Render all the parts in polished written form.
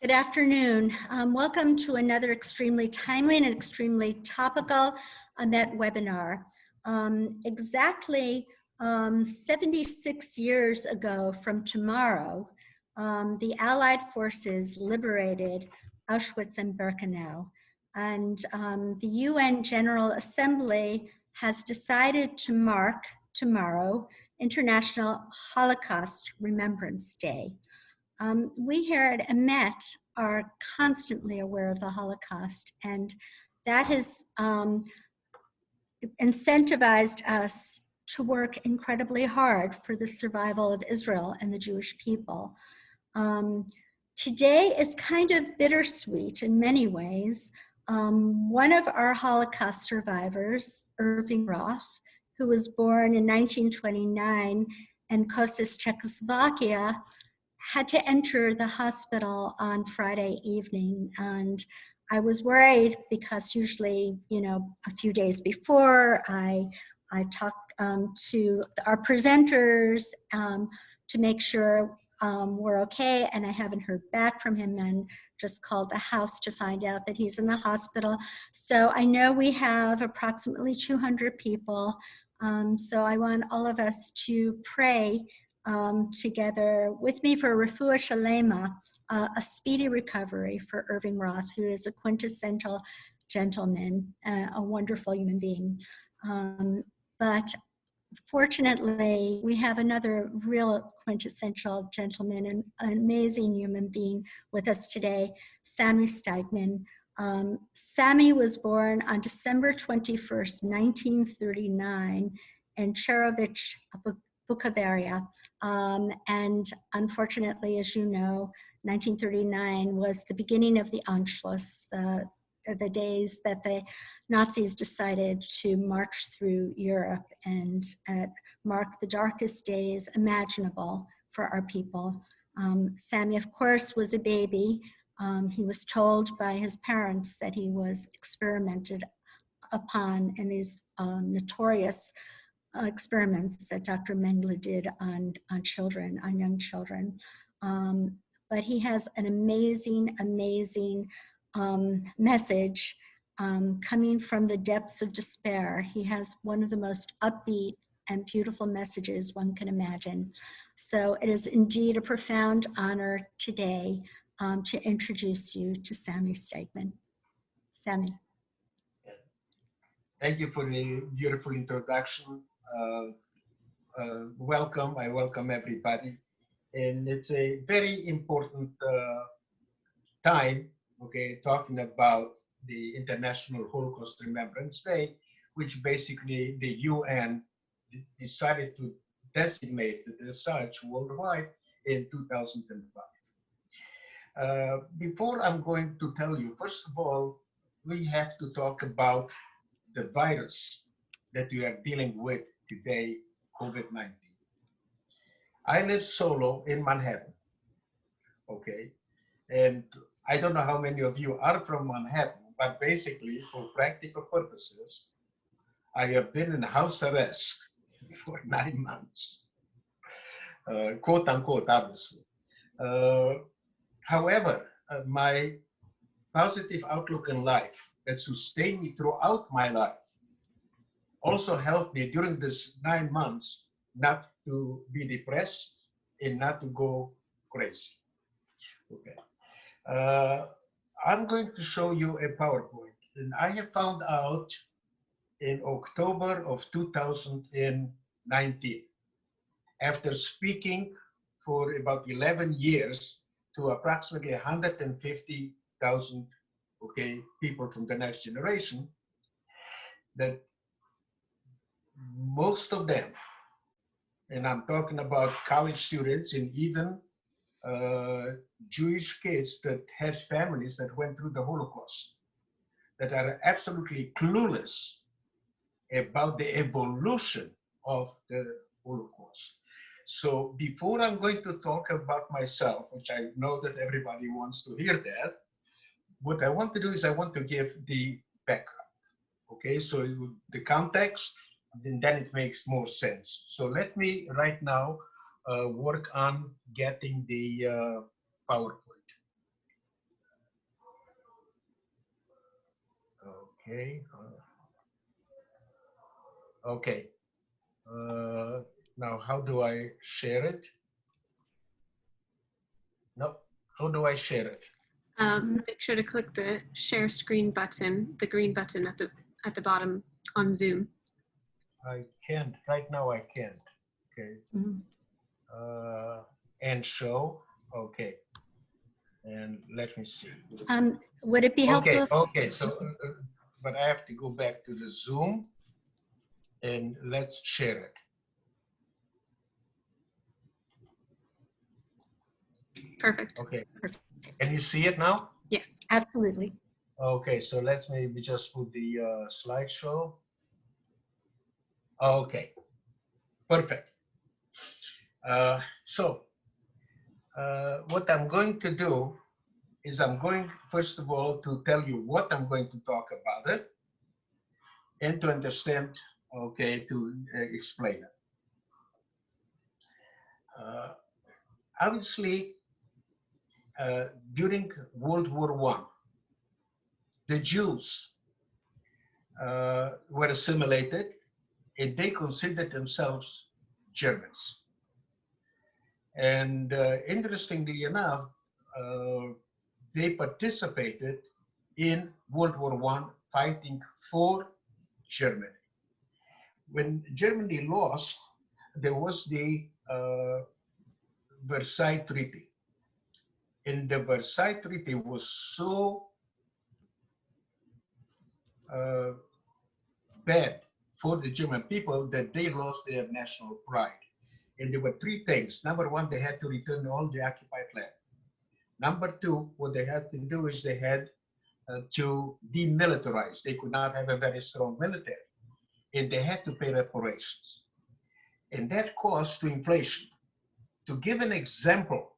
Good afternoon. Welcome to another extremely timely and extremely topical EMET webinar. Exactly 76 years ago from tomorrow, the Allied forces liberated Auschwitz and Birkenau. And the UN General Assembly has decided to mark tomorrow International Holocaust Remembrance Day. We here at EMET are constantly aware of the Holocaust, and that has incentivized us to work incredibly hard for the survival of Israel and the Jewish people. Today is kind of bittersweet in many ways. One of our Holocaust survivors, Irving Roth, who was born in 1929 in Kosice, Czechoslovakia, had to enter the hospital on Friday evening, and I was worried because usually, a few days before I talk to our presenters to make sure we're okay, and I haven't heard back from him and just called the house to find out that he's in the hospital. So I know we have approximately 200 people, so I want all of us to pray together with me for refuah shalema, a speedy recovery for Irving Roth, who is a quintessential gentleman, a wonderful human being. But fortunately, we have another real quintessential gentleman, and an amazing human being with us today, Sami Steigmann. Sami was born on December 21st, 1939 in Cherovich, Bukhaveria. And unfortunately, as you know, 1939 was the beginning of the Anschluss, the days that the Nazis decided to march through Europe and mark the darkest days imaginable for our people. Sami, of course, was a baby. He was told by his parents that he was experimented upon in these notorious experiments that Dr. Mengele did on children, on young children. But he has an amazing, amazing message coming from the depths of despair. He has one of the most upbeat and beautiful messages one can imagine. So it is indeed a profound honor today to introduce you to Sami Steigmann. Sami. Thank you for the beautiful introduction. Welcome, I welcome everybody. And it's a very important time, okay, talking about the International Holocaust Remembrance Day, which basically the UN decided to designate as such worldwide in 2005. Before I'm going to tell you, first of all, we have to talk about the virus that we are dealing with today, COVID-19. I live solo in Manhattan, okay? And I don't know how many of you are from Manhattan, but basically, for practical purposes, I have been in house arrest for 9 months, quote unquote, obviously. However, my positive outlook in life that sustained me throughout my life also helped me during this 9 months not to be depressed and not to go crazy. Okay. I'm going to show you a PowerPoint, and I have found out in October of 2019, after speaking for about 11 years to approximately 150,000 people from the next generation, that most of them, and I'm talking about college students and even Jewish kids that had families that went through the Holocaust, that are absolutely clueless about the evolution of the Holocaust. So before I'm going to talk about myself, which I know that everybody wants to hear that, what I want to do is I want to give the background. Okay, so the context, and then it makes more sense. So let me right now work on getting the PowerPoint. Okay. Okay. Now, how do I share it? No. How do I share it? Make sure to click the share screen button, the green button at the bottom on Zoom. I can't. Right now, I can't. Okay. Mhm. And show. Okay. And let me see. Would it be helpful? Okay. Okay. So, but I have to go back to the Zoom and let's share it. Perfect. Okay. Perfect. Can you see it now? Yes. Absolutely. Okay. So let's maybe just put the slideshow. Okay. Perfect. What I'm going to do is I'm going, first of all, to tell you what I'm going to talk about it and to understand, okay, to explain it. Obviously, during World War I, the Jews were assimilated and they considered themselves Germans. And interestingly enough, they participated in World War I, fighting for Germany. When Germany lost, there was the Versailles Treaty. And the Versailles Treaty was so bad for the German people that they lost their national pride. And there were three things. Number one, they had to return all the occupied land. Number two, what they had to do is they had to demilitarize. They could not have a very strong military. And they had to pay reparations. And that caused to inflation. To give an example,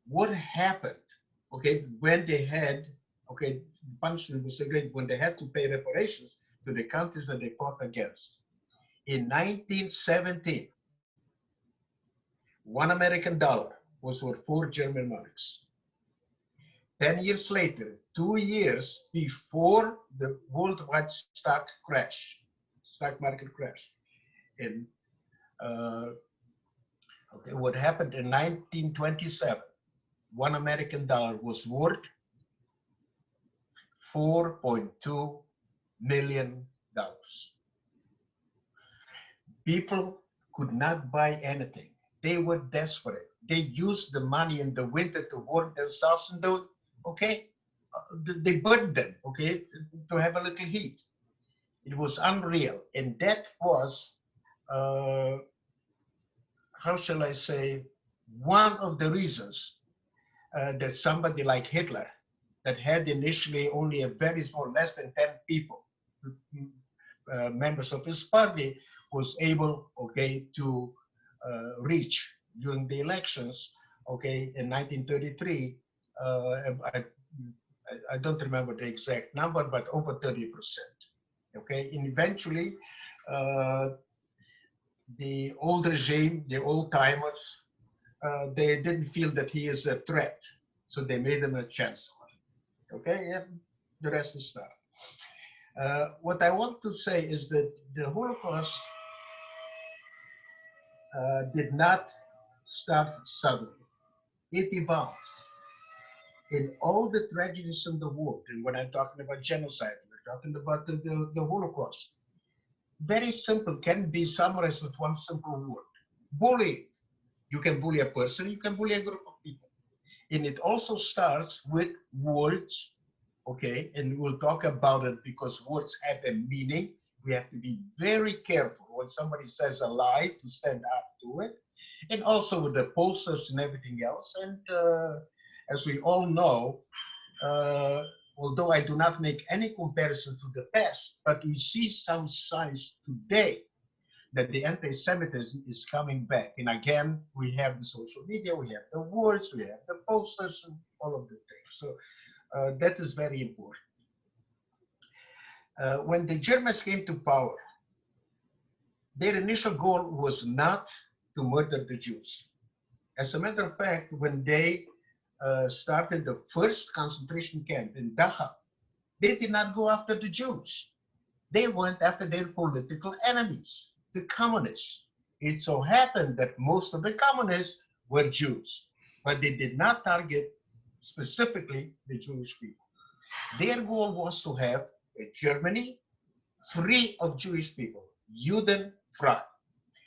what happened, okay, when they had, okay, punishment was so great, when they had to pay reparations to the countries that they fought against. In 1917, $1 was worth 4 German marks. 10 years later, 2 years before the worldwide stock market crash, in okay, what happened in 1927, $1 was worth $4.2 million. People could not buy anything. They were desperate. They used the money in the winter to warm themselves and do, okay, they burned them, okay, to have a little heat. It was unreal. And that was, how shall I say, one of the reasons that somebody like Hitler, that had initially only a very small, less than 10 people, members of his party, was able, okay, to reach during the elections, okay, in 1933. I don't remember the exact number, but over 30%. Okay, and eventually, the old regime, the old timers, they didn't feel that he is a threat, so they made him a chancellor. Okay, and the rest is stuff. What I want to say is that the Holocaust did not start suddenly. It evolved. In all the tragedies in the world, and when I'm talking about genocide, we're talking about the Holocaust, very simple, can be summarized with one simple word: bullying. You can bully a person, you can bully a group of people. And it also starts with words, okay? And we'll talk about it because words have a meaning. We have to be very careful when somebody says a lie to stand up to it. And also with the posters and everything else. And as we all know, although I do not make any comparison to the past, but we see some signs today that the anti-Semitism is coming back. And again, we have the social media, we have the words, we have the posters, and all of the things. So that is very important. When the Germans came to power, their initial goal was not to murder the Jews. As a matter of fact, when they started the first concentration camp in Dachau, they did not go after the Jews. They went after their political enemies, the communists. It so happened that most of the communists were Jews, but they did not target specifically the Jewish people. Their goal was to have a Germany free of Jewish people, Judenfrei.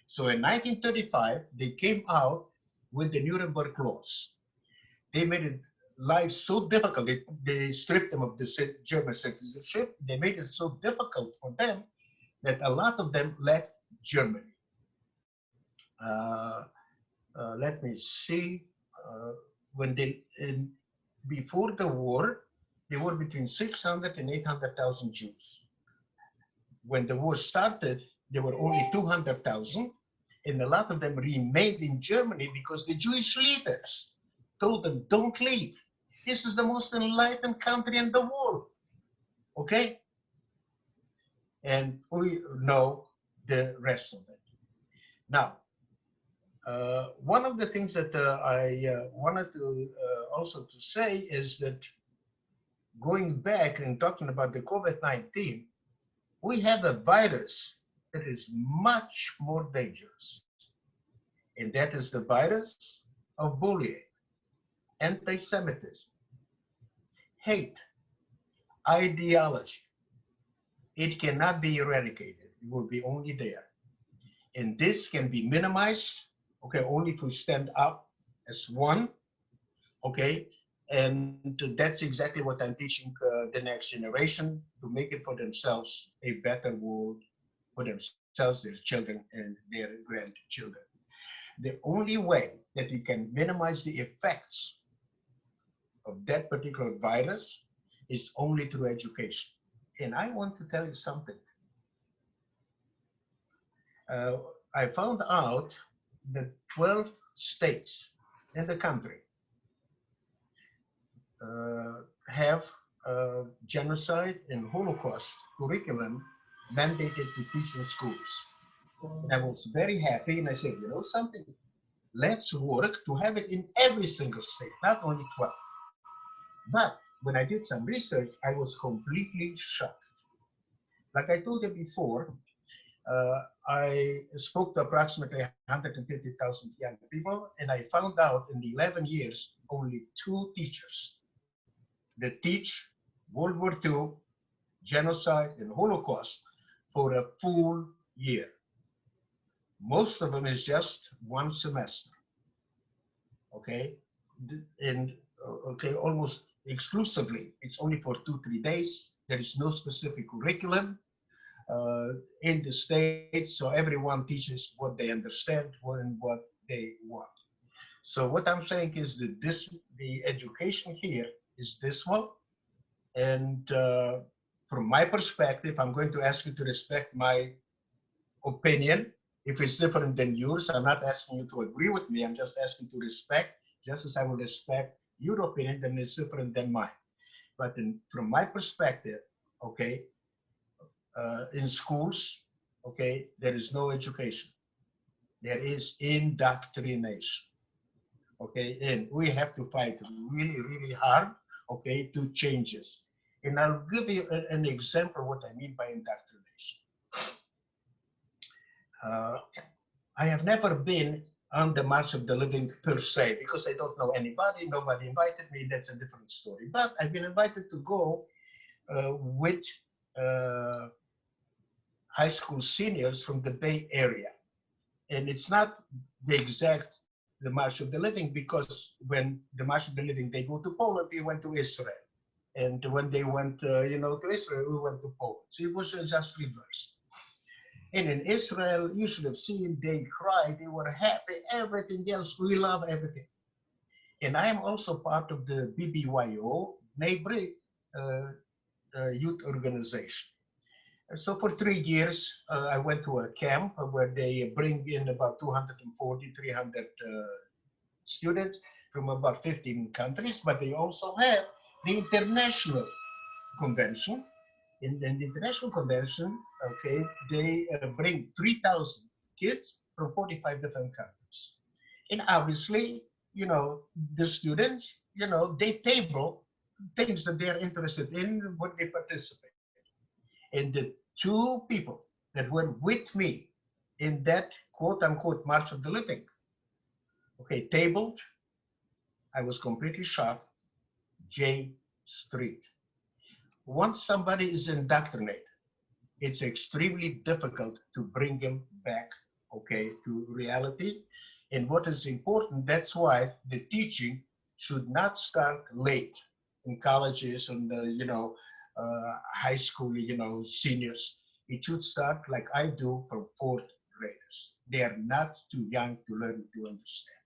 So in 1935, they came out with the Nuremberg laws. They made it life so difficult. They stripped them of the German citizenship. They made it so difficult for them that a lot of them left Germany. Uh, Let me see. When they before the war, there were between 600 and 800,000 Jews. When the war started, there were only 200,000, and a lot of them remained in Germany because the Jewish leaders told them, don't leave. This is the most enlightened country in the world. Okay? And we know the rest of it. Now, one of the things that I wanted to also to say is that going back and talking about the COVID-19, we have a virus that is much more dangerous. And that is the virus of bullying, anti-Semitism, hate, ideology. It cannot be eradicated. It will be only there. And this can be minimized, okay, only to stand up as one, okay? And that's exactly what I'm teaching the next generation, to make it for themselves a better world for themselves, their children, and their grandchildren. The only way that we can minimize the effects of that particular virus is only through education. And I want to tell you something. I found out that 12 states in the country have genocide and Holocaust curriculum mandated to teach in schools. And I was very happy, and I said, you know something, let's work to have it in every single state, not only 12. But when I did some research, I was completely shocked. Like I told you before, I spoke to approximately 150,000 young people, and I found out in the 11 years, only 2 teachers that teach World War II, genocide, and Holocaust for a full year. Most of them is just 1 semester, okay? And okay, almost exclusively, it's only for 2-3 days. There is no specific curriculum in the States, so everyone teaches what they understand and what they want. So what I'm saying is that the education here is this one, and from my perspective, I'm going to ask you to respect my opinion. If it's different than yours, I'm not asking you to agree with me. I'm just asking to respect, just as I will respect your opinion that is different than mine. But from my perspective, okay, in schools, okay, there is no education. There is indoctrination, okay, and we have to fight really, really hard, okay, to change this. And I'll give you an example what I mean by indoctrination. I have never been on the March of the Living per se, because I don't know anybody, nobody invited me, that's a different story. But I've been invited to go with high school seniors from the Bay Area. And it's not the exact the March of the Living, because when the March of the Living, they go to Poland, we went to Israel. And when they went, you know, to Israel, we went to Poland. So it was just reversed. And in Israel, you should have seen, they cried, they were happy, everything else, we love everything. And I am also part of the BBYO, neighborhood youth organization. So for 3 years, I went to a camp where they bring in about 240, 300 students from about 15 countries, but they also have the international convention. In the international convention, okay, they bring 3,000 kids from 45 different countries. And obviously, you know, the students, you know, they table things that they're interested in when they participate. And two people that were with me in that quote-unquote March of the Living, okay, tabled, I was completely shocked, J Street. Once somebody is indoctrinated, it's extremely difficult to bring him back, okay, to reality. And what is important, that's why the teaching should not start late in colleges and, high school, seniors. It should start like I do from fourth graders. They are not too young to learn to understand.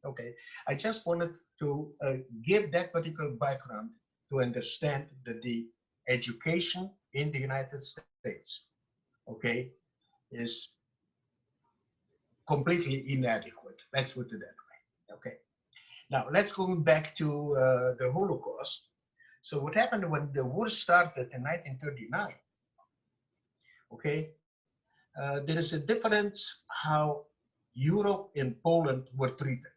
Okay, I just wanted to give that particular background to understand that the education in the United States, okay, is completely inadequate. Let's put it that way. Okay. Now let's go back to the Holocaust. So what happened when the war started in 1939? Okay, there is a difference how Europe and Poland were treated.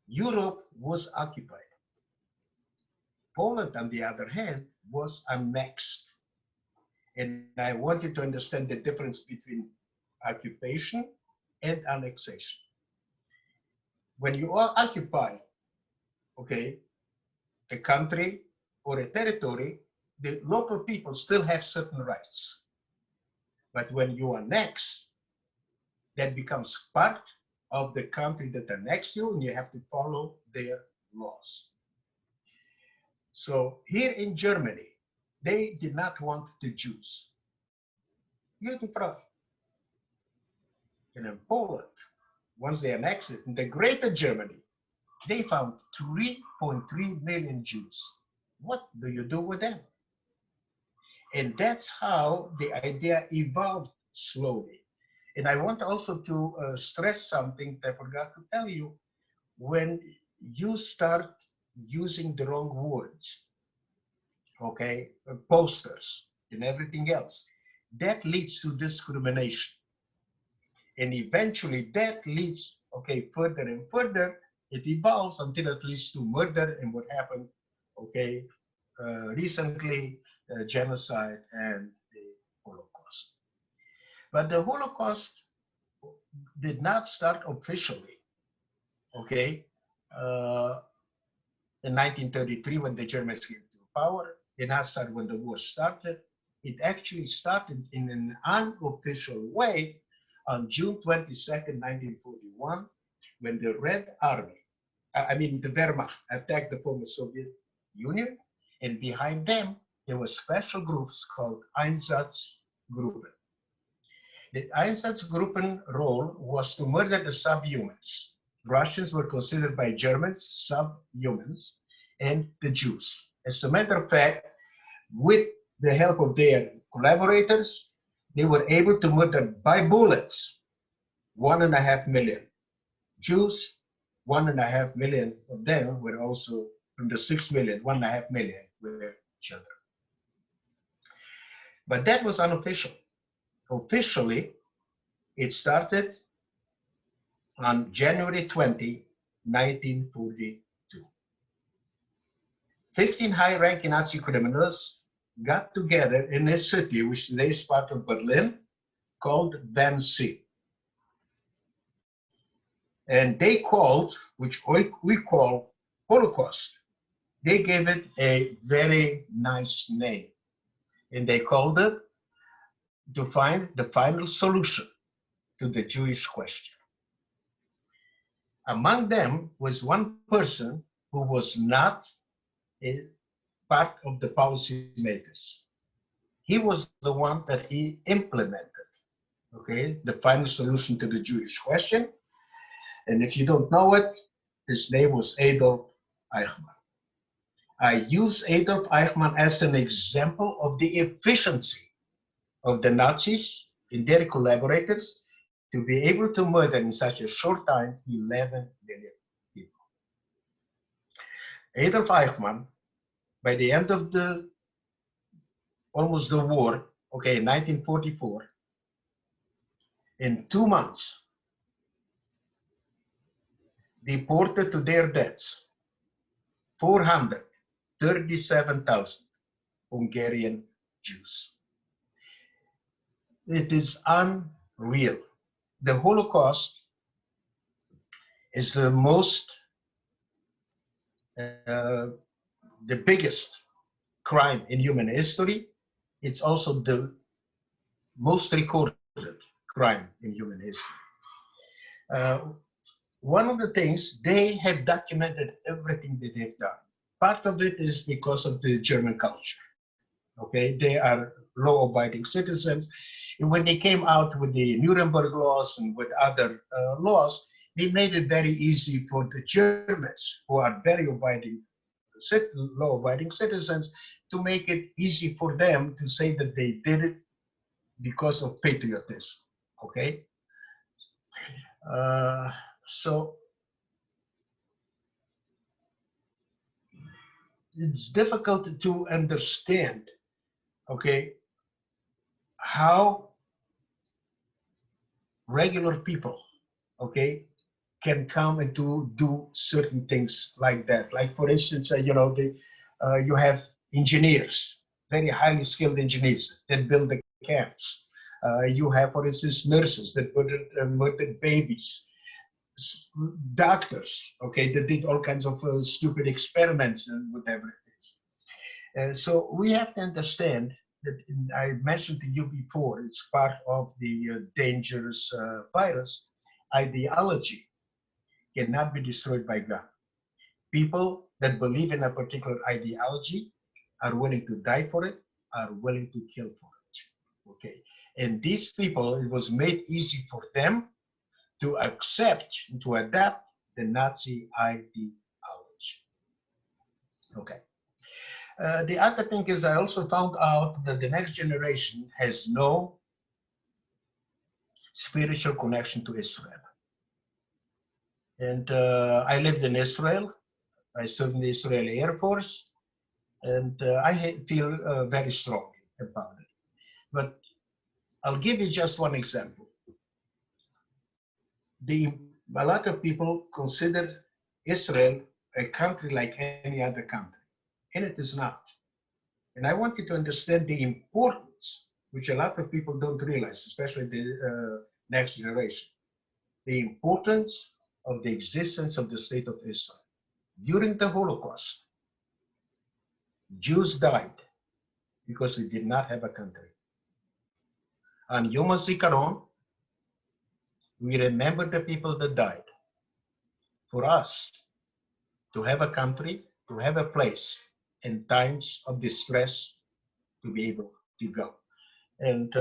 Europe was occupied. Poland, on the other hand, was annexed. And I want you to understand the difference between occupation and annexation. When you occupy, okay, a country or a territory, the local people still have certain rights. But when you annex, that becomes part of the country that annexed you, and you have to follow their laws. So here in Germany, they did not want the Jews. Judenfrei. And in Poland, once they annexed it, in the greater Germany, they found 3.3 million Jews. What do you do with them? And that's how the idea evolved slowly. And I want also to stress something that I forgot to tell you. When you start using the wrong words, okay, posters and everything else, that leads to discrimination. And eventually that leads, okay, further and further, it evolves until it leads to murder and what happened, okay, recently, genocide and the Holocaust. But the Holocaust did not start officially, okay, in 1933 when the Germans came to power. It did not start when the war started. It actually started in an unofficial way on June 22nd, 1941, when the Red Army, the Wehrmacht, attacked the former Soviet Union, and behind them, there were special groups called Einsatzgruppen. The Einsatzgruppen role was to murder the subhumans. Russians were considered by Germans subhumans, and the Jews. As a matter of fact, with the help of their collaborators, they were able to murder by bullets 1.5 million Jews. 1.5 million of them were also from the 6 million, 1.5 million were children. But that was unofficial. Officially, it started on January 20, 1942. 15 high-ranking Nazi criminals got together in a city which today is part of Berlin called Wannsee. And they called, which we call Holocaust, they gave it a very nice name. And they called it to find the final solution to the Jewish question. Among them was one person who was not a part of the policymakers. He was the one that he implemented, okay, the final solution to the Jewish question. And if you don't know it, his name was Adolf Eichmann. I use Adolf Eichmann as an example of the efficiency of the Nazis and their collaborators to be able to murder in such a short time 11 million people. Adolf Eichmann, by the end of almost the war, okay, in 1944, in 2 months, deported to their deaths 437,000 Hungarian Jews. It is unreal. The Holocaust is the most, the biggest crime in human history. It's also the most recorded crime in human history. One of the things, they have documented everything that they've done. Part of it is because of the German culture. Okay, they are law-abiding citizens. And when they came out with the Nuremberg laws and with other laws, they made it very easy for the Germans, who are very law-abiding citizens, to make it easy for them to say that they did it because of patriotism. Okay, so it's difficult to understand, okay, how regular people, okay, can come and to do certain things like that. Like for instance, you know, you have engineers, very highly skilled engineers that build the camps. You have, for instance, nurses that murdered babies, doctors, okay, that did all kinds of stupid experiments and with everything. So we have to understand that I mentioned to you before, it's part of the dangerous virus. Ideology cannot be destroyed by gun. People that believe in a particular ideology are willing to die for it, are willing to kill for it. Okay, and these people, it was made easy for them to accept, to adapt the Nazi ideology. Okay. The other thing is, I also found out that the next generation has no spiritual connection to Israel. And I lived in Israel. I served in the Israeli Air Force, and I feel very strongly about it. But I'll give you just one example. A lot of people consider Israel a country like any other country, and it is not. And I want you to understand the importance, which a lot of people don't realize, especially the next generation, the importance of the existence of the state of Israel. During the Holocaust, Jews died because they did not have a country. On Yom HaZikaron, we remember the people that died. For us to have a country, to have a place in times of distress, to be able to go. And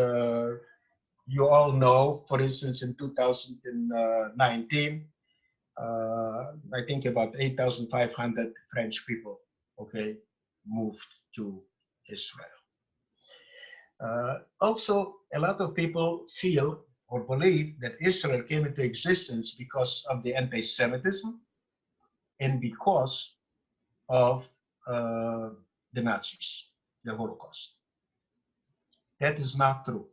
you all know, for instance, in 2019, I think about 8,500 French people, okay, moved to Israel. Also, a lot of people feel or believe that Israel came into existence because of the anti-Semitism and because of the Nazis, the Holocaust. That is not true.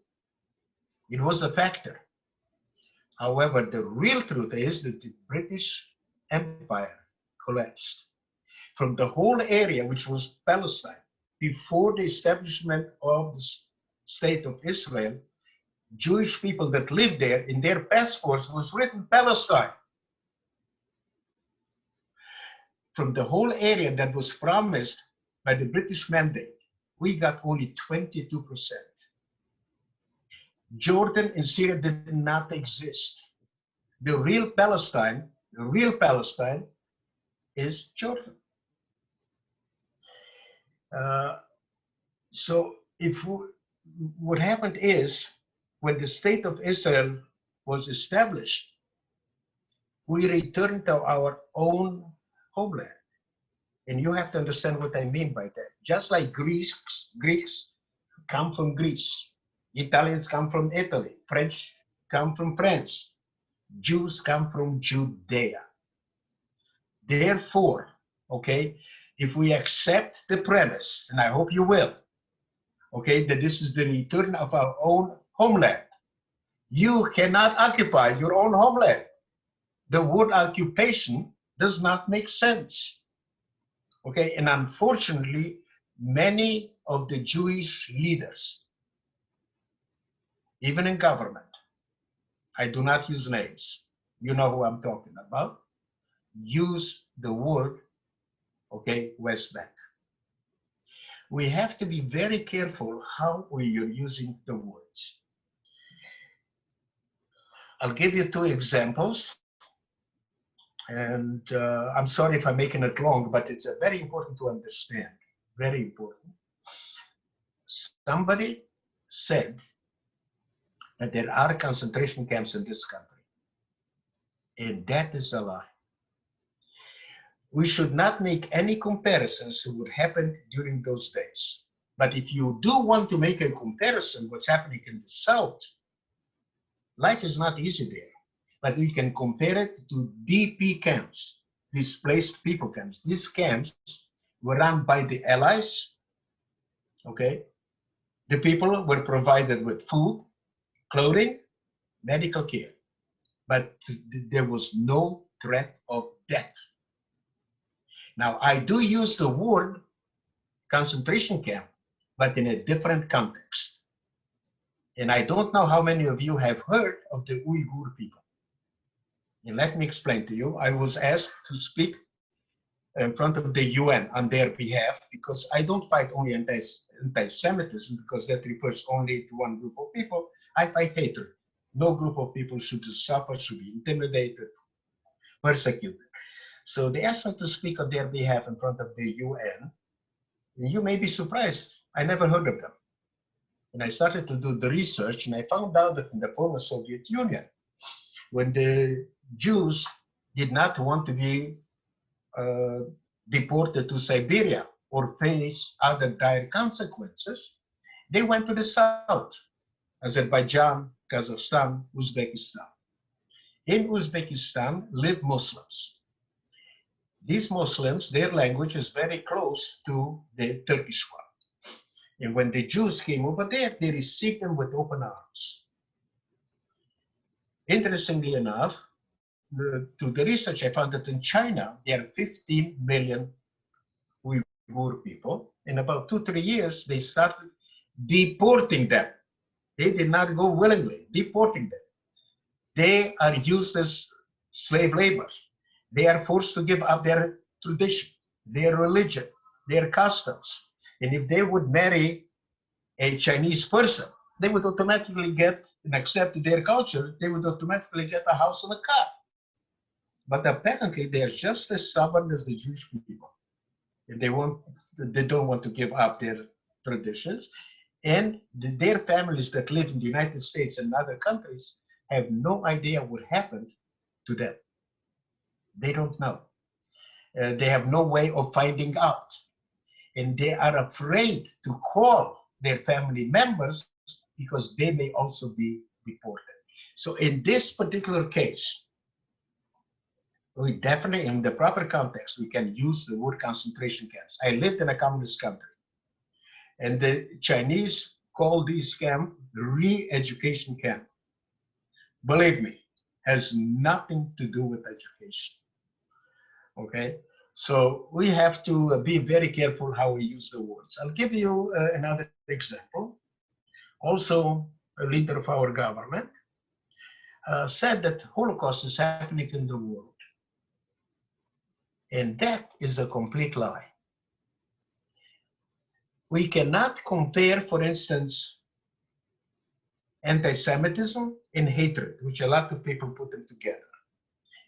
It was a factor. However, the real truth is that the British Empire collapsed. From the whole area, which was Palestine, before the establishment of the state of Israel, Jewish people that lived there, in their passports was written Palestine. From the whole area that was promised by the British Mandate, we got only 22%. Jordan and Syria did not exist. The real Palestine is Jordan. So what happened is, when the state of Israel was established, we returned to our own homeland. And you have to understand what I mean by that. Just like Greeks come from Greece, Italians come from Italy, French come from France, Jews come from Judea. Therefore, okay, if we accept the premise, and I hope you will, okay, that this is the return of our own homeland, you cannot occupy your own homeland. The word occupation does not make sense. Okay, and unfortunately, many of the Jewish leaders even in government, I do not use names. You know who I'm talking about. Use the word, okay, West Bank. We have to be very careful how we are using the words. I'll give you two examples. And I'm sorry if I'm making it long, but it's very important to understand. Very important. Somebody said that there are concentration camps in this country. And that is a lie. We should not make any comparisons to what happened during those days. But if you do want to make a comparison, what's happening in the South, life is not easy there. But we can compare it to DP camps, displaced people camps. These camps were run by the Allies, okay? The people were provided with food, clothing, medical care, but there was no threat of death. Now, I do use the word concentration camp, but in a different context. And I don't know how many of you have heard of the Uyghur people. And let me explain to you. I was asked to speak in front of the UN on their behalf because I don't fight only anti-Semitism because that refers only to one group of people. I fight hatred. No group of people should suffer, should be intimidated, persecuted. So they asked me to speak on their behalf in front of the UN. And you may be surprised. I never heard of them. And I started to do the research and I found out that in the former Soviet Union, when the Jews did not want to be deported to Siberia or face other dire consequences, they went to the south, Azerbaijan, Kazakhstan, Uzbekistan. In Uzbekistan live Muslims. These Muslims, their language is very close to the Turkish one. And when the Jews came over there, they received them with open arms. Interestingly enough, to the research, I found that in China, there are 15 million Uyghur people. In about 2-3 years, they started deporting them. They did not go willingly, deporting them. They are used as slave labor. They are forced to give up their tradition, their religion, their customs. And if they would marry a Chinese person, they would automatically get and accept their culture. They would automatically get a house and a car. But apparently, they are just as stubborn as the Jewish people. And they don't want to give up their traditions. And their families that live in the United States and other countries have no idea what happened to them. They don't know. They have no way of finding out. And they are afraid to call their family members because they may also be deported. So in this particular case, we definitely, in the proper context, we can use the word concentration camps. I lived in a communist country, and the Chinese call these camps re-education camp. Believe me, has nothing to do with education. Okay, so we have to be very careful how we use the words. I'll give you another example. Also, a leader of our government said that Holocaust is happening in the world. And that is a complete lie. We cannot compare, for instance, anti-Semitism and hatred, which a lot of people put them together.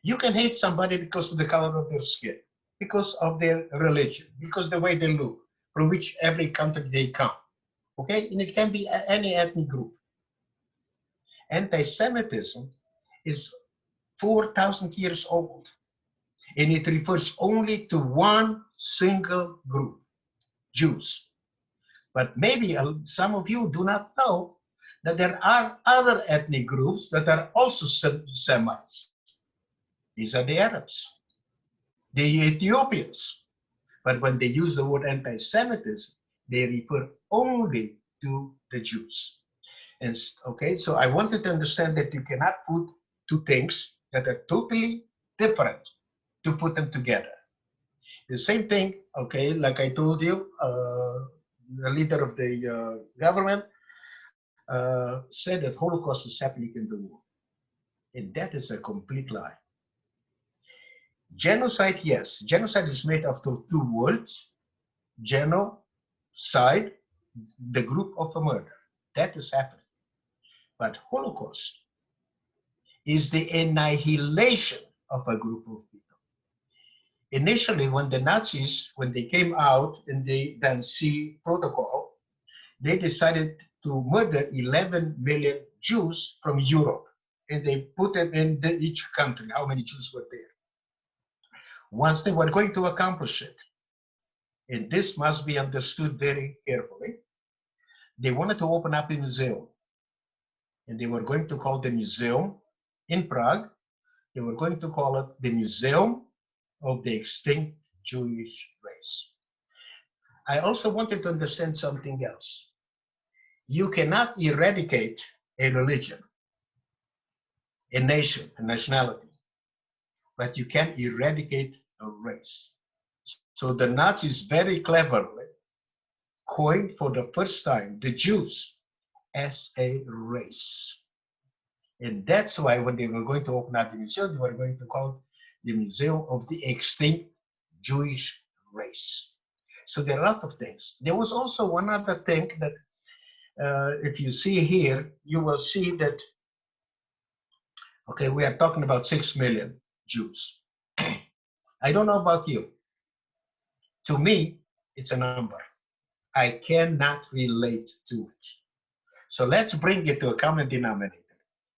You can hate somebody because of the color of their skin, because of their religion, because the way they look, from which every country they come. Okay, and it can be any ethnic group. Anti-Semitism is 4,000 years old, and it refers only to one single group, Jews. But maybe some of you do not know that there are other ethnic groups that are also Semites. These are the Arabs, the Ethiopians. But when they use the word anti-Semitism, they refer only to the Jews. And okay, so I wanted to understand that you cannot put two things that are totally different to put them together. The same thing, okay, like I told you, the leader of the government said that Holocaust is happening in the world. And that is a complete lie. Genocide, yes. Genocide is made of two words. Genocide, the group of a murder. That is happening. But Holocaust is the annihilation of a group of people. Initially, when the Nazis, when they came out in the Danzig Protocol, they decided to murder 11 million Jews from Europe. And they put them in each country, how many Jews were there. Once they were going to accomplish it, and this must be understood very carefully, they wanted to open up a museum. And they were going to call the museum in Prague, they were going to call it the Museum of the Extinct Jewish Race. I also wanted to understand something else. You cannot eradicate a religion, a nation, a nationality, but you can eradicate a race. So the Nazis very cleverly coined for the first time the Jews as a race. And that's why when they were going to open up the museum, they were going to call it the Museum of the Extinct Jewish Race. So there are a lot of things. There was also one other thing that if you see here, you will see that, okay, we are talking about 6 million Jews. I don't know about you. To me, it's a number. I cannot relate to it. So let's bring it to a common denominator.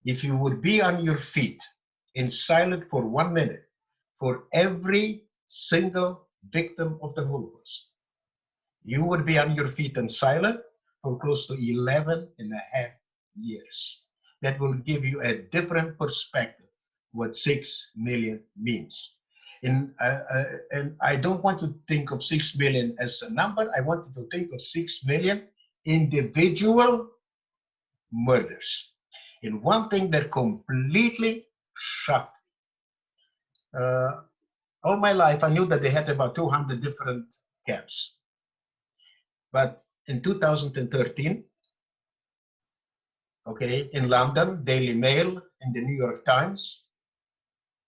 If you would be on your feet in silence for 1 minute for every single victim of the Holocaust, you would be on your feet in silence for close to 11.5 years. That will give you a different perspective what 6 million means. And I don't want to think of 6 million as a number. I want you to think of 6 million individual murders. And one thing that completely shocked me. All my life, I knew that they had about 200 different camps. But in 2013, okay, in London, Daily Mail, and the New York Times,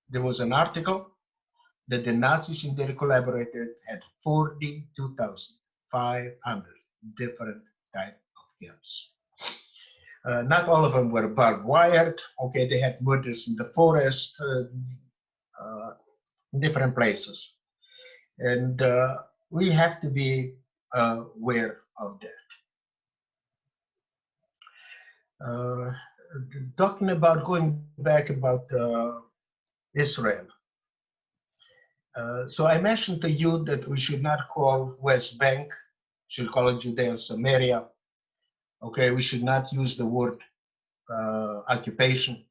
there was an article that the Nazis and their collaborators had 42,500 different types of camps. Not all of them were barbed wired. Okay, they had murders in the forest, different places. And we have to be aware of that. Talking about going back about Israel. So I mentioned to you that we should not call West Bank, should call it Judea and Samaria. Okay, we should not use the word occupation.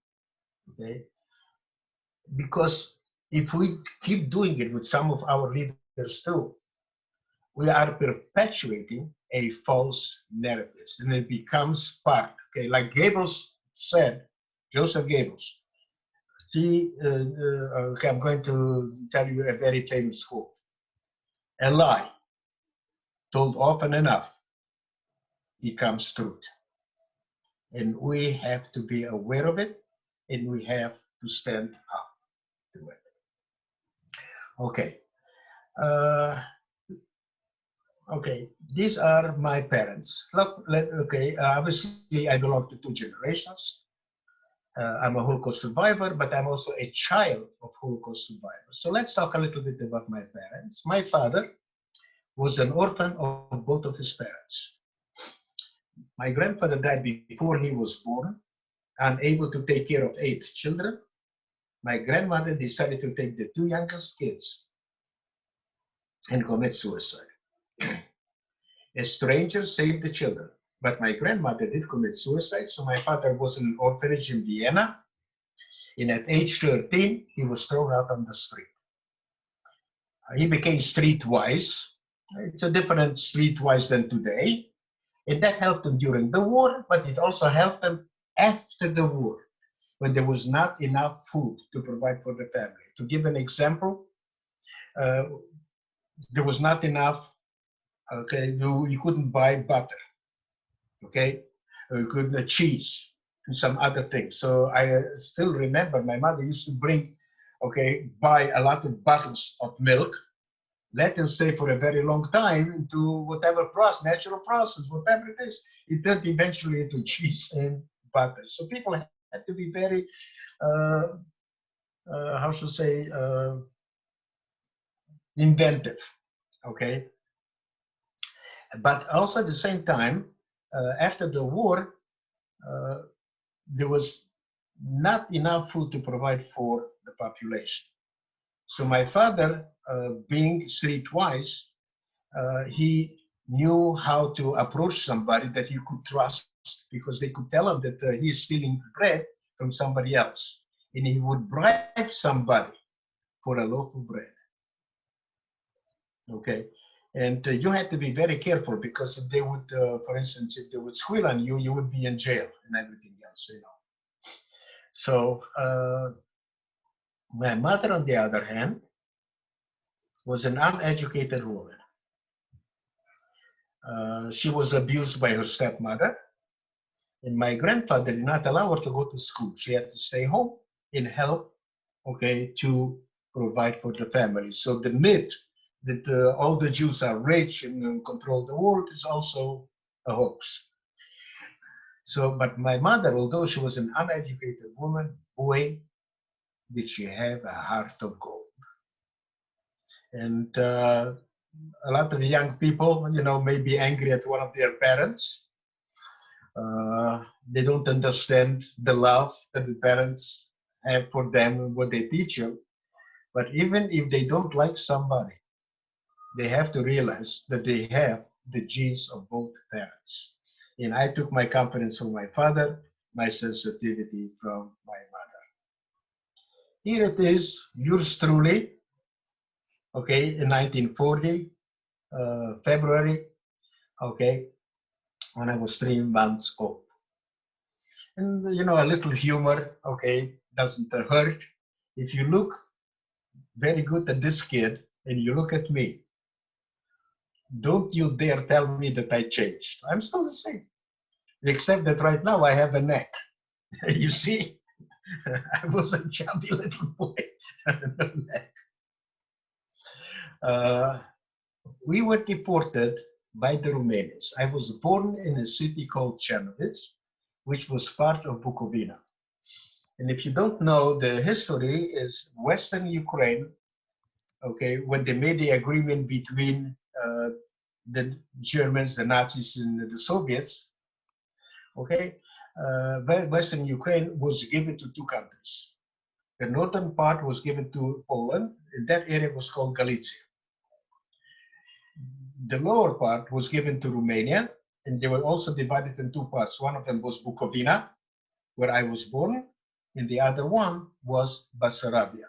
Okay, because if we keep doing it with some of our leaders too, we are perpetuating a false narrative, and it becomes part. Okay, like Goebbels said, Joseph Goebbels. See, okay, I'm going to tell you a very famous quote. A lie told often enough becomes truth. And we have to be aware of it, and we have to stand up to it. Okay. Okay, these are my parents. Look, okay, obviously I belong to two generations. I'm a Holocaust survivor, but I'm also a child of Holocaust survivors. So let's talk a little bit about my parents. My father was an orphan of both of his parents. My grandfather died before he was born, unable to take care of 8 children. My grandmother decided to take the 2 youngest kids and commit suicide. A stranger saved the children, but my grandmother did commit suicide, so my father was in an orphanage in Vienna, and at age 13, he was thrown out on the street. He became streetwise. It's a different streetwise than today, and that helped him during the war, but it also helped him after the war, when there was not enough food to provide for the family. To give an example, there was not enough. Okay, you couldn't buy butter. Okay, good cheese, and some other things. So I still remember my mother used to bring, okay, buy a lot of bottles of milk, let them stay for a very long time into whatever process, natural process, whatever it is. It turned eventually into cheese and butter. So people had to be very, how should I say, inventive, okay? But also at the same time, after the war, there was not enough food to provide for the population. So my father, being streetwise, he knew how to approach somebody that you could trust because they could tell him that he is stealing bread from somebody else. And he would bribe somebody for a loaf of bread. Okay. And you had to be very careful because if they would, for instance, if they would squeal on you, you would be in jail and everything else, you know. So my mother, on the other hand, was an uneducated woman. She was abused by her stepmother, and my grandfather did not allow her to go to school. She had to stay home and help, okay, to provide for the family. So the myth that all the Jews are rich and control the world is also a hoax. So, but my mother, although she was an uneducated woman, boy, did she have a heart of gold. And a lot of young people, you know, may be angry at one of their parents. They don't understand the love that the parents have for them and what they teach them. But even if they don't like somebody, they have to realize that they have the genes of both parents. And I took my confidence from my father, my sensitivity from my mother. Here it is, yours truly, okay, in 1940, February, okay, when I was 3 months old. And, you know, a little humor, okay, doesn't hurt. If you look very good at this kid and you look at me, don't you dare tell me that I changed. I'm still the same, except that right now I have a neck. You see, I was a chubby little boy. No neck. We were deported by the Romanians. I was born in a city called Chernovitz, which was part of Bukovina. And if you don't know, the history is Western Ukraine, okay, when they made the agreement between the Germans, the Nazis, and the Soviets, okay, Western Ukraine was given to two countries. The northern part was given to Poland, and that area was called Galicia. The lower part was given to Romania, and they were also divided in two parts. One of them was Bukovina, where I was born, and the other one was Bessarabia.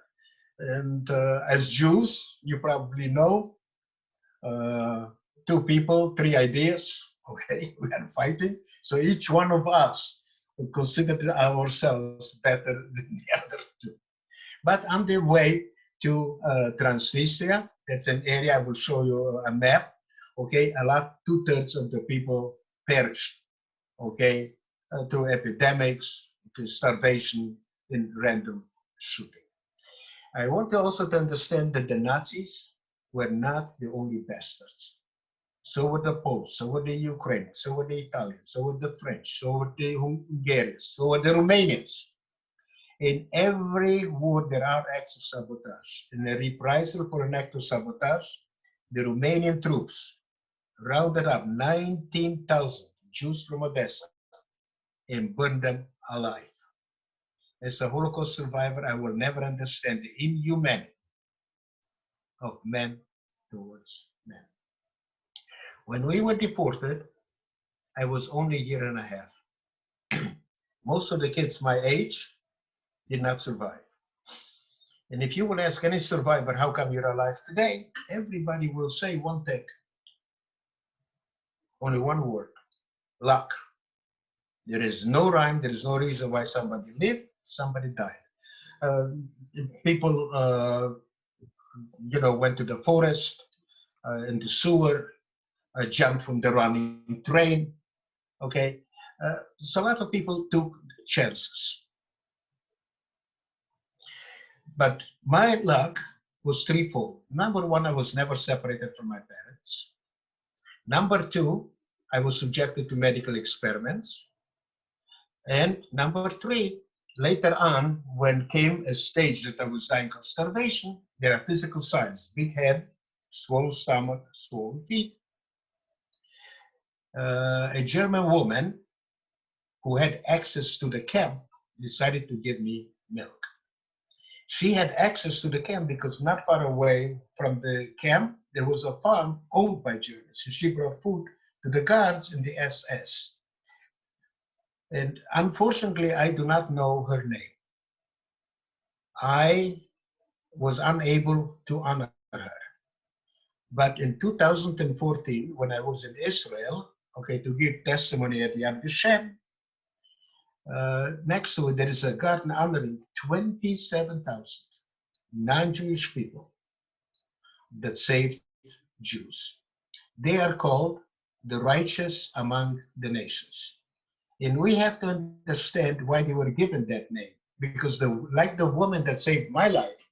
And as Jews, you probably know, two people, three ideas, okay, we are fighting. So each one of us considered ourselves better than the other two. But on the way to Transnistria, that's an area, I will show you a map, okay, two-thirds of the people perished, okay, through epidemics, to starvation, in random shooting. I want to also to understand that the Nazis were not the only bastards. So were the Poles, so were the Ukrainians, so were the Italians, so were the French, so were the Hungarians, so were the Romanians. In every war, there are acts of sabotage. In a reprisal for an act of sabotage, the Romanian troops rounded up 19,000 Jews from Odessa and burned them alive. As a Holocaust survivor, I will never understand the inhumanity of men towards men. When we were deported, I was only a year and a half. Most of the kids my age did not survive. And if you will ask any survivor, how come you're alive today? Everybody will say one thing. Only one word: luck. There is no rhyme, there is no reason why somebody lived, somebody died. People, you know, went to the forest, in the sewer, jumped from the running train, okay? So a lot of people took chances. But my luck was threefold. Number one, I was never separated from my parents. Number two, I was subjected to medical experiments. And number three, later on, when came a stage that I was dying of starvation, there are physical signs: big head, swollen stomach, swollen feet. A German woman who had access to the camp decided to give me milk. She had access to the camp because not far away from the camp, there was a farm owned by Germans. So she brought food to the guards in the SS. And unfortunately, I do not know her name. I was unable to honor her. But in 2014, when I was in Israel, to give testimony at the Yad Vashem, next to it, there is a garden honoring 27,000 non-Jewish people that saved Jews. They are called the righteous among the nations. And we have to understand why they were given that name. Because like the woman that saved my life,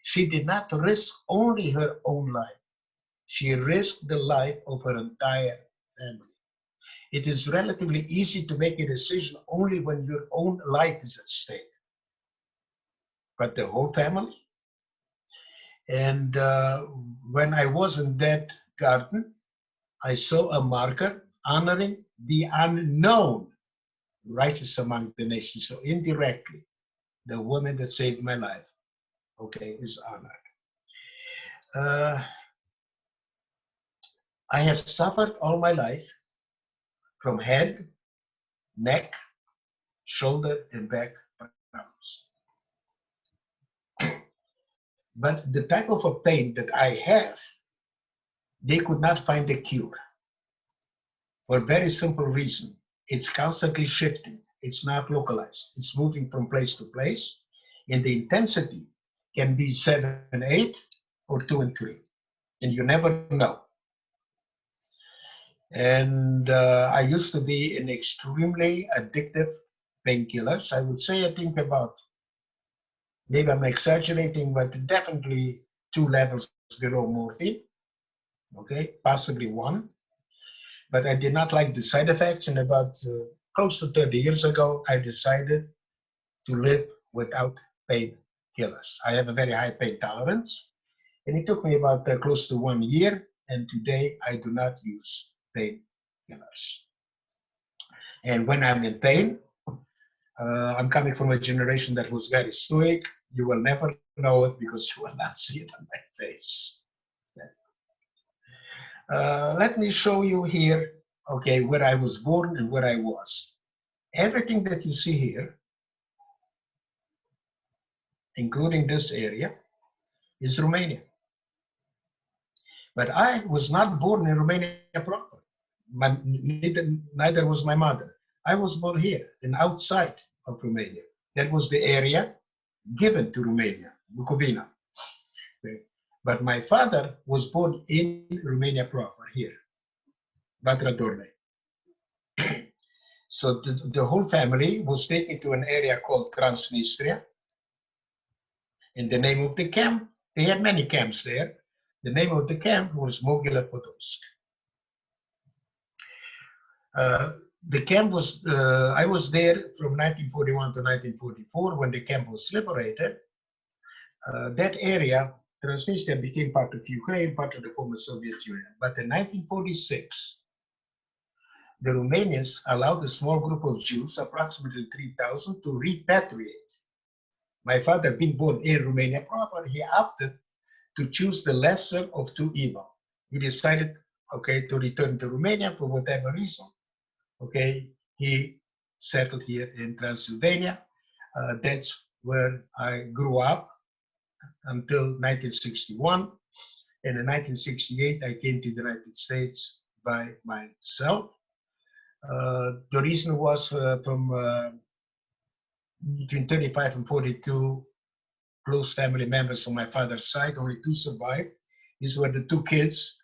she did not risk only her own life. She risked the life of her entire family. It is relatively easy to make a decision only when your own life is at stake. But the whole family? And when I was in that garden, I saw a marker honoring the unknown righteous among the nations. So indirectly, the woman that saved my life, is honored. I have suffered all my life from head, neck, shoulder, and back problems. But the type of a pain that I have, they could not find a cure. For a very simple reason. It's constantly shifting. It's not localized. It's moving from place to place. And the intensity can be 7, 8, or 2 and 3. And you never know. And I used to be an extremely addictive painkillers. I would say, I think about, maybe I'm exaggerating, but definitely 2 levels below morphine. Possibly 1. But I did not like the side effects. And about close to 30 years ago, I decided to live without painkillers. I have a very high pain tolerance. And it took me about close to 1 year. And today I do not use painkillers. And when I'm in pain, I'm coming from a generation that was very stoic. You will never know it because you will not see it on my face. Let me show you here, where I was born and where I was. Everything that you see here, including this area, is Romania. But I was not born in Romania proper. Neither was my mother. I was born here, and outside of Romania. That was the area given to Romania, Bukovina. But my father was born in Romania proper, here, Batra Dornei. So the whole family was taken to an area called Transnistria. And the name of the camp, they had many camps there. The name of the camp was Mogila Podolsk. The camp was, I was there from 1941 to 1944 when the camp was liberated. That area, Transnistria, became part of Ukraine, part of the former Soviet Union. But in 1946, the Romanians allowed a small group of Jews, approximately 3,000, to repatriate. My father, being born in Romania proper, he opted to choose the lesser of 2 evils. He decided, to return to Romania for whatever reason. He settled here in Transylvania. That's where I grew up until 1961. And in 1968, I came to the United States by myself. The reason was from between 35 and 42 close family members on my father's side, only 2 survived. These were the 2 kids,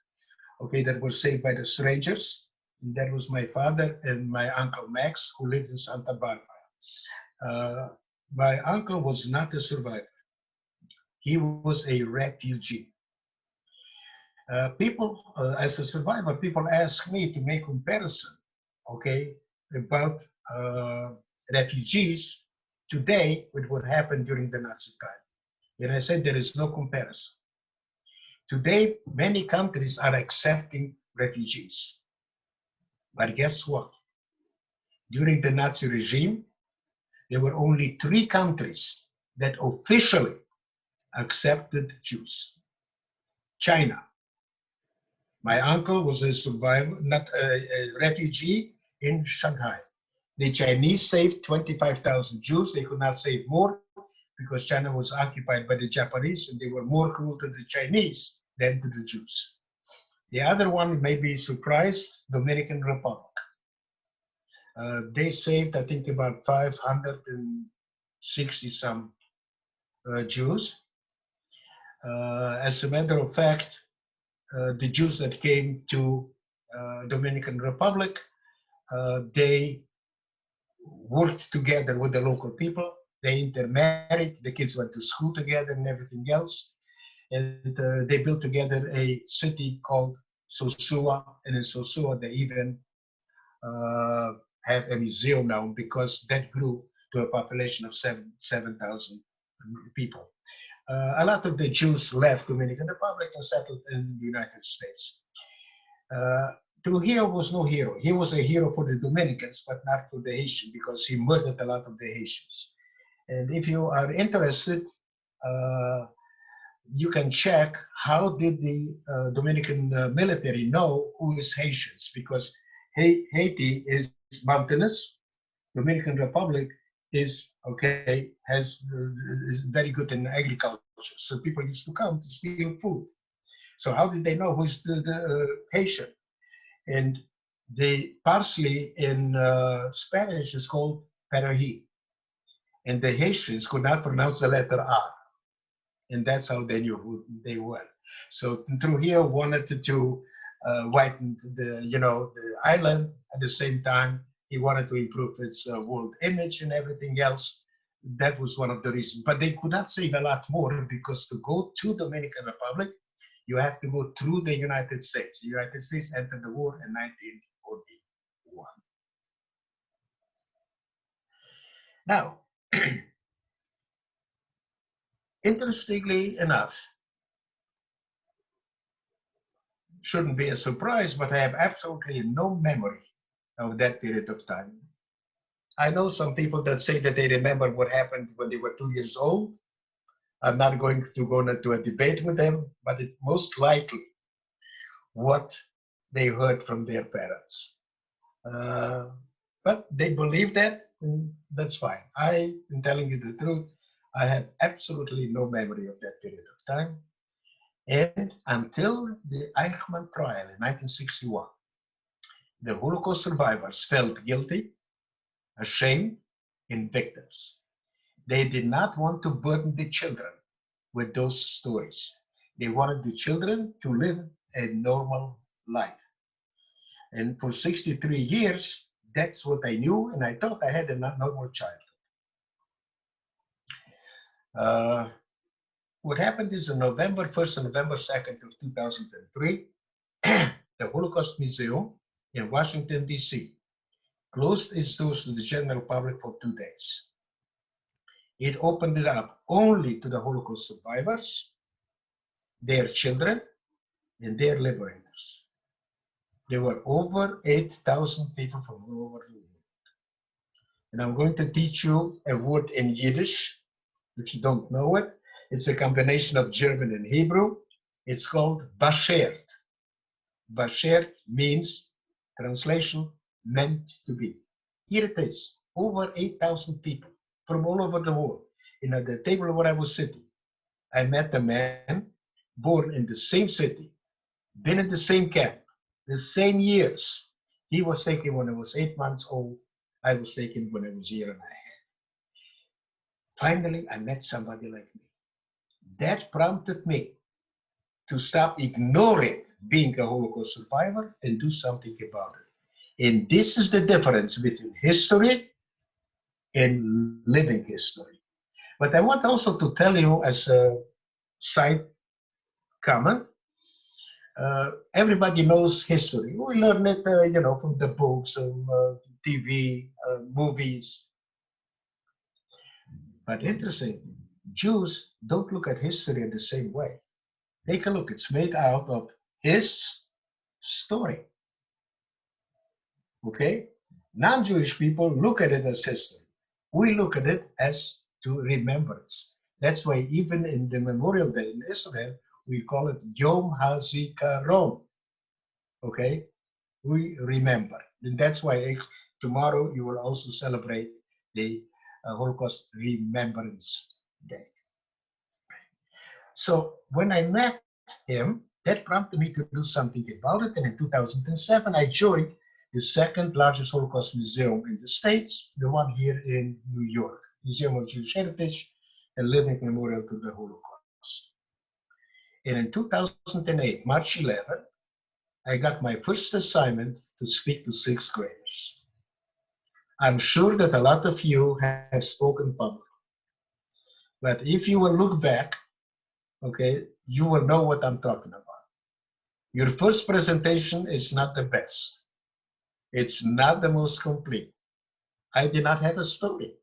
that were saved by the strangers. And that was my father and my uncle Max, who lived in Santa Barbara. My uncle was not a survivor. He was a refugee. As a survivor, people ask me to make comparison, okay, about refugees today with what happened during the Nazi time. And I said there is no comparison. Today, many countries are accepting refugees. But guess what? During the Nazi regime, there were only 3 countries that officially accepted Jews. China. My uncle was a survivor, not a refugee in Shanghai. The Chinese saved 25,000 Jews. They could not save more because China was occupied by the Japanese and they were more cruel to the Chinese than to the Jews. The other one may be surprised, Dominican Republic. They saved, I think, about 560 some Jews. As a matter of fact, the Jews that came to Dominican Republic, they worked together with the local people. They intermarried, the kids went to school together and everything else. And they built together a city called Sosua. And in Sosua, they even have a museum now because that grew to a population of 7,000 people. A lot of the Jews left Dominican Republic and settled in the United States. Trujillo was no hero. He was a hero for the Dominicans, but not for the Haitians because he murdered a lot of the Haitians. And if you are interested, you can check how did the Dominican military know who is Haitians, because Haiti is mountainous. Dominican Republic is is very good in agriculture. So people used to come to steal food. So how did they know who's the Haitian? And the parsley in Spanish is called perejil. And the Haitians could not pronounce the letter R. And that's how they knew who they were. So Trujillo wanted to whiten the island. At the same time, he wanted to improve its world image and everything else. That was one of the reasons. But they could not save a lot more because to go to Dominican Republic, you have to go through the United States. The United States entered the war in 1941. Now, interestingly enough, shouldn't be a surprise, but I have absolutely no memory of that period of time. I know some people that say that they remember what happened when they were 2 years old. I'm not going to go into a debate with them, but it's most likely what they heard from their parents. But they believe that, and that's fine. I am telling you the truth. I have absolutely no memory of that period of time. And until the Eichmann trial in 1961, the Holocaust survivors felt guilty, ashamed, and victims. They did not want to burden the children with those stories. They wanted the children to live a normal life. And for 63 years, that's what I knew, and I thought I had a normal childhood. What happened is on November 1st and November 2nd of 2003, the Holocaust Museum in Washington, D.C. closed its doors to the general public for 2 days. It opened it up only to the Holocaust survivors, their children, and their liberators. There were over 8,000 people from all over the world. And I'm going to teach you a word in Yiddish. If you don't know it, it's a combination of German and Hebrew. It's called bashert. Bashert means, translation, meant to be. Here it is, over 8,000 people from all over the world. And at the table where I was sitting, I met a man born in the same city, been in the same camp, the same years. He was taken when I was 8 months old. I was taken when I was a year and a half. Finally, I met somebody like me. That prompted me to stop ignoring being a Holocaust survivor and do something about it. And this is the difference between history and living history. But I want also to tell you as a side comment, everybody knows history. We learn it, from the books, TV, movies. But interesting, Jews don't look at history in the same way. Take a look, it's made out of his story. Okay? Non-Jewish people look at it as history. We look at it as to remembrance. That's why even in the Memorial Day in Israel, we call it Yom HaZikaron. Okay? We remember. And that's why tomorrow you will also celebrate the Holocaust Remembrance Day. So when I met him, that prompted me to do something about it. And in 2007, I joined the second largest Holocaust museum in the States, the one here in New York, Museum of Jewish Heritage, a living memorial to the Holocaust. And in 2008, March 11, I got my first assignment to speak to sixth graders. I'm sure that a lot of you have spoken publicly. But if you will look back, okay, you will know what I'm talking about. Your first presentation is not the best. It's not the most complete. I did not have a story.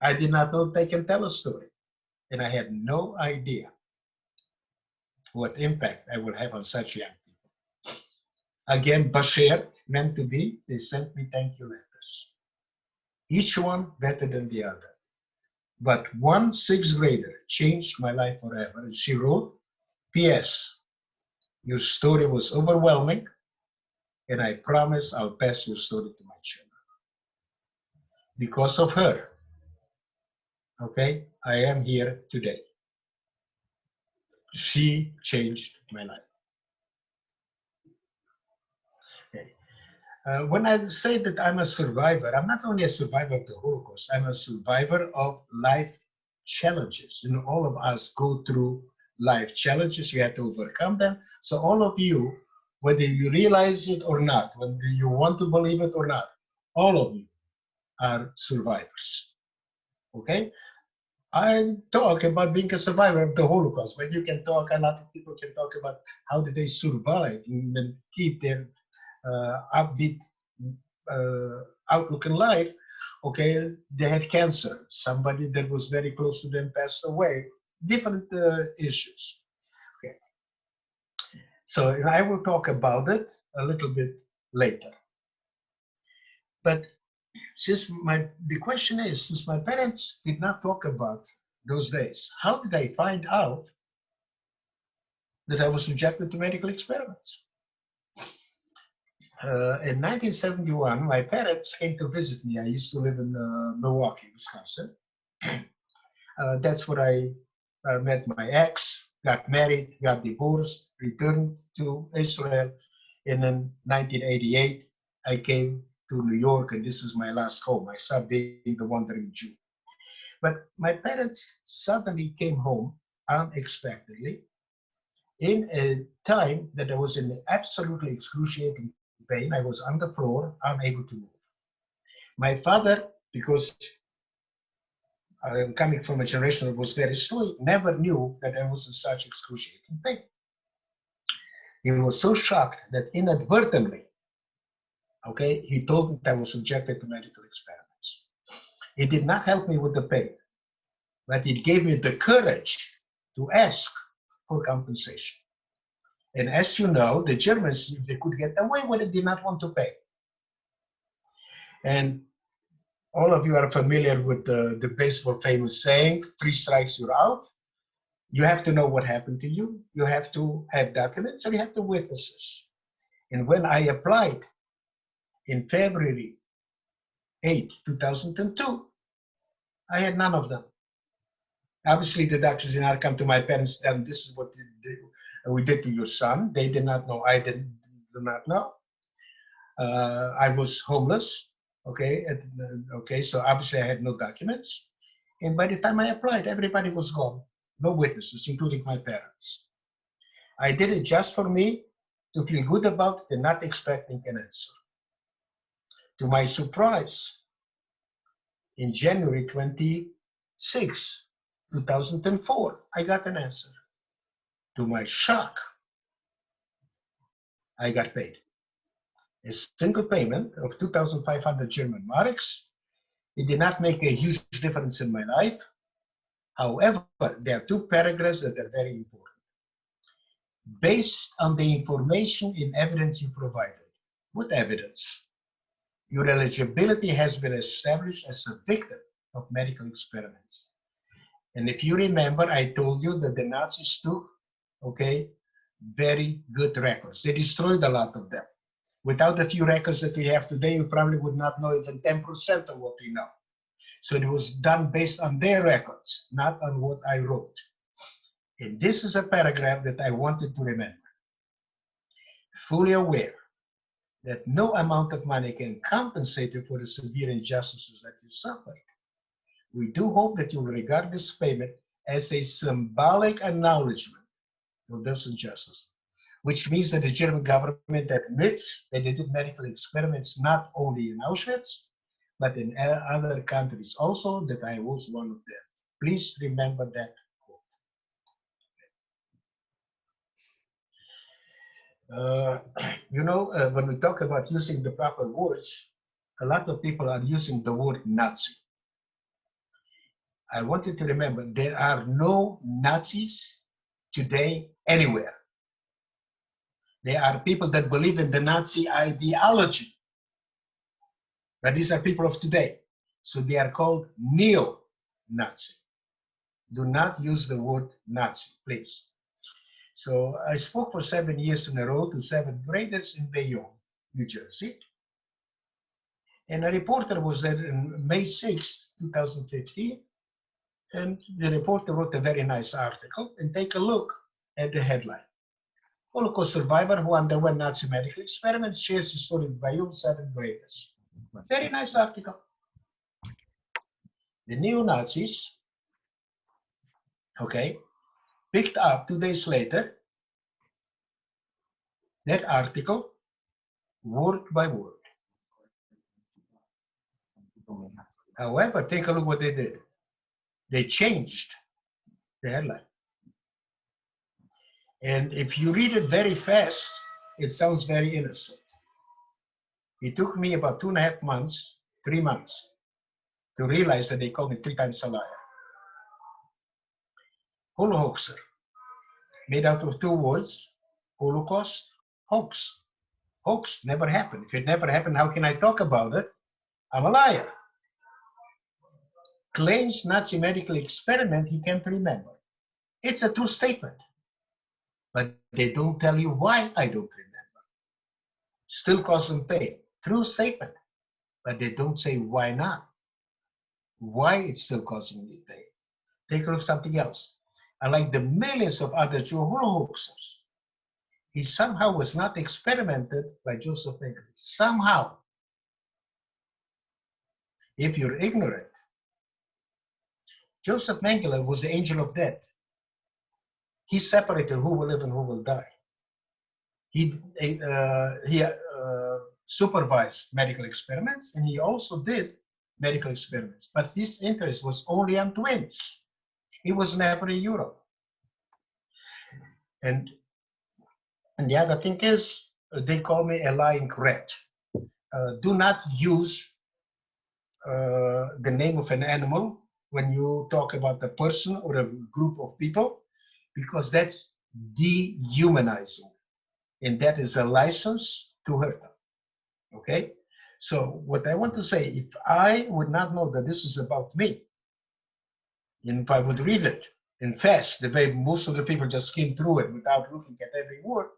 I did not know they can tell a story. And I had no idea what impact I would have on such young people. Again, Bashir, meant to be, they sent me thank you letters. Each one better than the other. But one sixth grader changed my life forever. And she wrote, P.S. Your story was overwhelming, and I promise I'll pass your story to my children. Because of her, okay, I am here today. She changed my life. Okay. When I say that I'm a survivor, I'm not only a survivor of the Holocaust, I'm a survivor of life challenges. You know, all of us go through life challenges, you have to overcome them. So all of you, whether you realize it or not, whether you want to believe it or not, all of you are survivors, okay? I talk about being a survivor of the Holocaust, but you can talk, a lot of people can talk about how did they survive and keep their upbeat outlook in life. Okay, they had cancer. Somebody that was very close to them passed away. Different issues. Okay, so I will talk about it a little bit later. But since the question is, since my parents did not talk about those days, how did I find out that I was subjected to medical experiments? In 1971, my parents came to visit me. I used to live in Milwaukee, Wisconsin. That's where I met my ex, got married, got divorced, returned to Israel. And in 1988, I came to New York, and this is my last home. I stopped being the wandering Jew. But my parents suddenly came home unexpectedly in a time that I was in absolutely excruciating pain. I was on the floor, unable to move. My father, because I'm coming from a generation that was very slow, never knew that I was in such excruciating pain. He was so shocked that inadvertently, okay, he told me that I was subjected to medical experiments. It did not help me with the pain, but it gave me the courage to ask for compensation. And as you know, the Germans, if they could get away with it, did not want to pay. And all of you are familiar with the baseball famous saying, 3 strikes, you're out. You have to know what happened to you. You have to have documents, and you have to witnesses. And when I applied in February 8, 2002, I had none of them. Obviously, the doctors did not come to my parents and this is what we did to your son. They did not know. I did not know. I was homeless. Okay, okay. So obviously, I had no documents. And by the time I applied, everybody was gone. No witnesses, including my parents. I did it just for me to feel good about it and not expecting an answer. To my surprise, in January 26, 2004, I got an answer. To my shock, I got paid. A single payment of 2,500 German marks. It did not make a huge difference in my life. However, there are two paragraphs that are very important. Based on the information and evidence you provided. What evidence? Your eligibility has been established as a victim of medical experiments. And if you remember, I told you that the Nazis took, okay, very good records. They destroyed a lot of them. Without the few records that we have today, you probably would not know even 10% of what we know. So it was done based on their records, not on what I wrote. And this is a paragraph that I wanted to remember. Fully aware that no amount of money can compensate you for the severe injustices that you suffered. We do hope that you will regard this payment as a symbolic acknowledgement of those injustices, which means that the German government admits that they did medical experiments not only in Auschwitz, but in other countries also, that I was one of them. Please remember that quote. When we talk about using the proper words, a lot of people are using the word Nazi. I want you to remember, there are no Nazis today anywhere. There are people that believe in the Nazi ideology, but these are people of today. So they are called neo-Nazi. Do not use the word Nazi, please. So I spoke for 7 years in a row to 7th graders in Bayonne, New Jersey. And a reporter was there on May 6, 2015. And the reporter wrote a very nice article. And take a look at the headline. Holocaust survivor who underwent Nazi medical experiments shares his story with Bayonne 7th graders. Very nice article. The neo-Nazis, okay, picked up 2 days later that article word by word. However, take a look what they did. They changed the headline. And if you read it very fast, it sounds very innocent. It took me about 2.5 months, 3 months, to realize that they called me 3 times a liar. Holocaust, made out of 2 words, Holocaust, hoax. Hoax never happened. If it never happened, how can I talk about it? I'm a liar. Claims Nazi medical experiment he can't remember. It's a true statement. But they don't tell you why I don't remember. Still cause them pain. True statement. But they don't say why not. Why it's still causing me pain. Take a look at something else. Unlike the millions of other Jew Holocausters, he somehow was not experimented by Joseph Mengele. Somehow. If you're ignorant, Joseph Mengele was the angel of death. He separated who will live and who will die. He supervised medical experiments, and he also did medical experiments. But his interest was only on twins. He was never in Europe. And the other thing is, they call me a lying rat. Do not use the name of an animal when you talk about a person or a group of people, because that's dehumanizing. And that is a license to hurt them. Okay? So what I want to say, if I would not know that this is about me, and if I would read it in fast, the way most of the people just skim through it without looking at every word,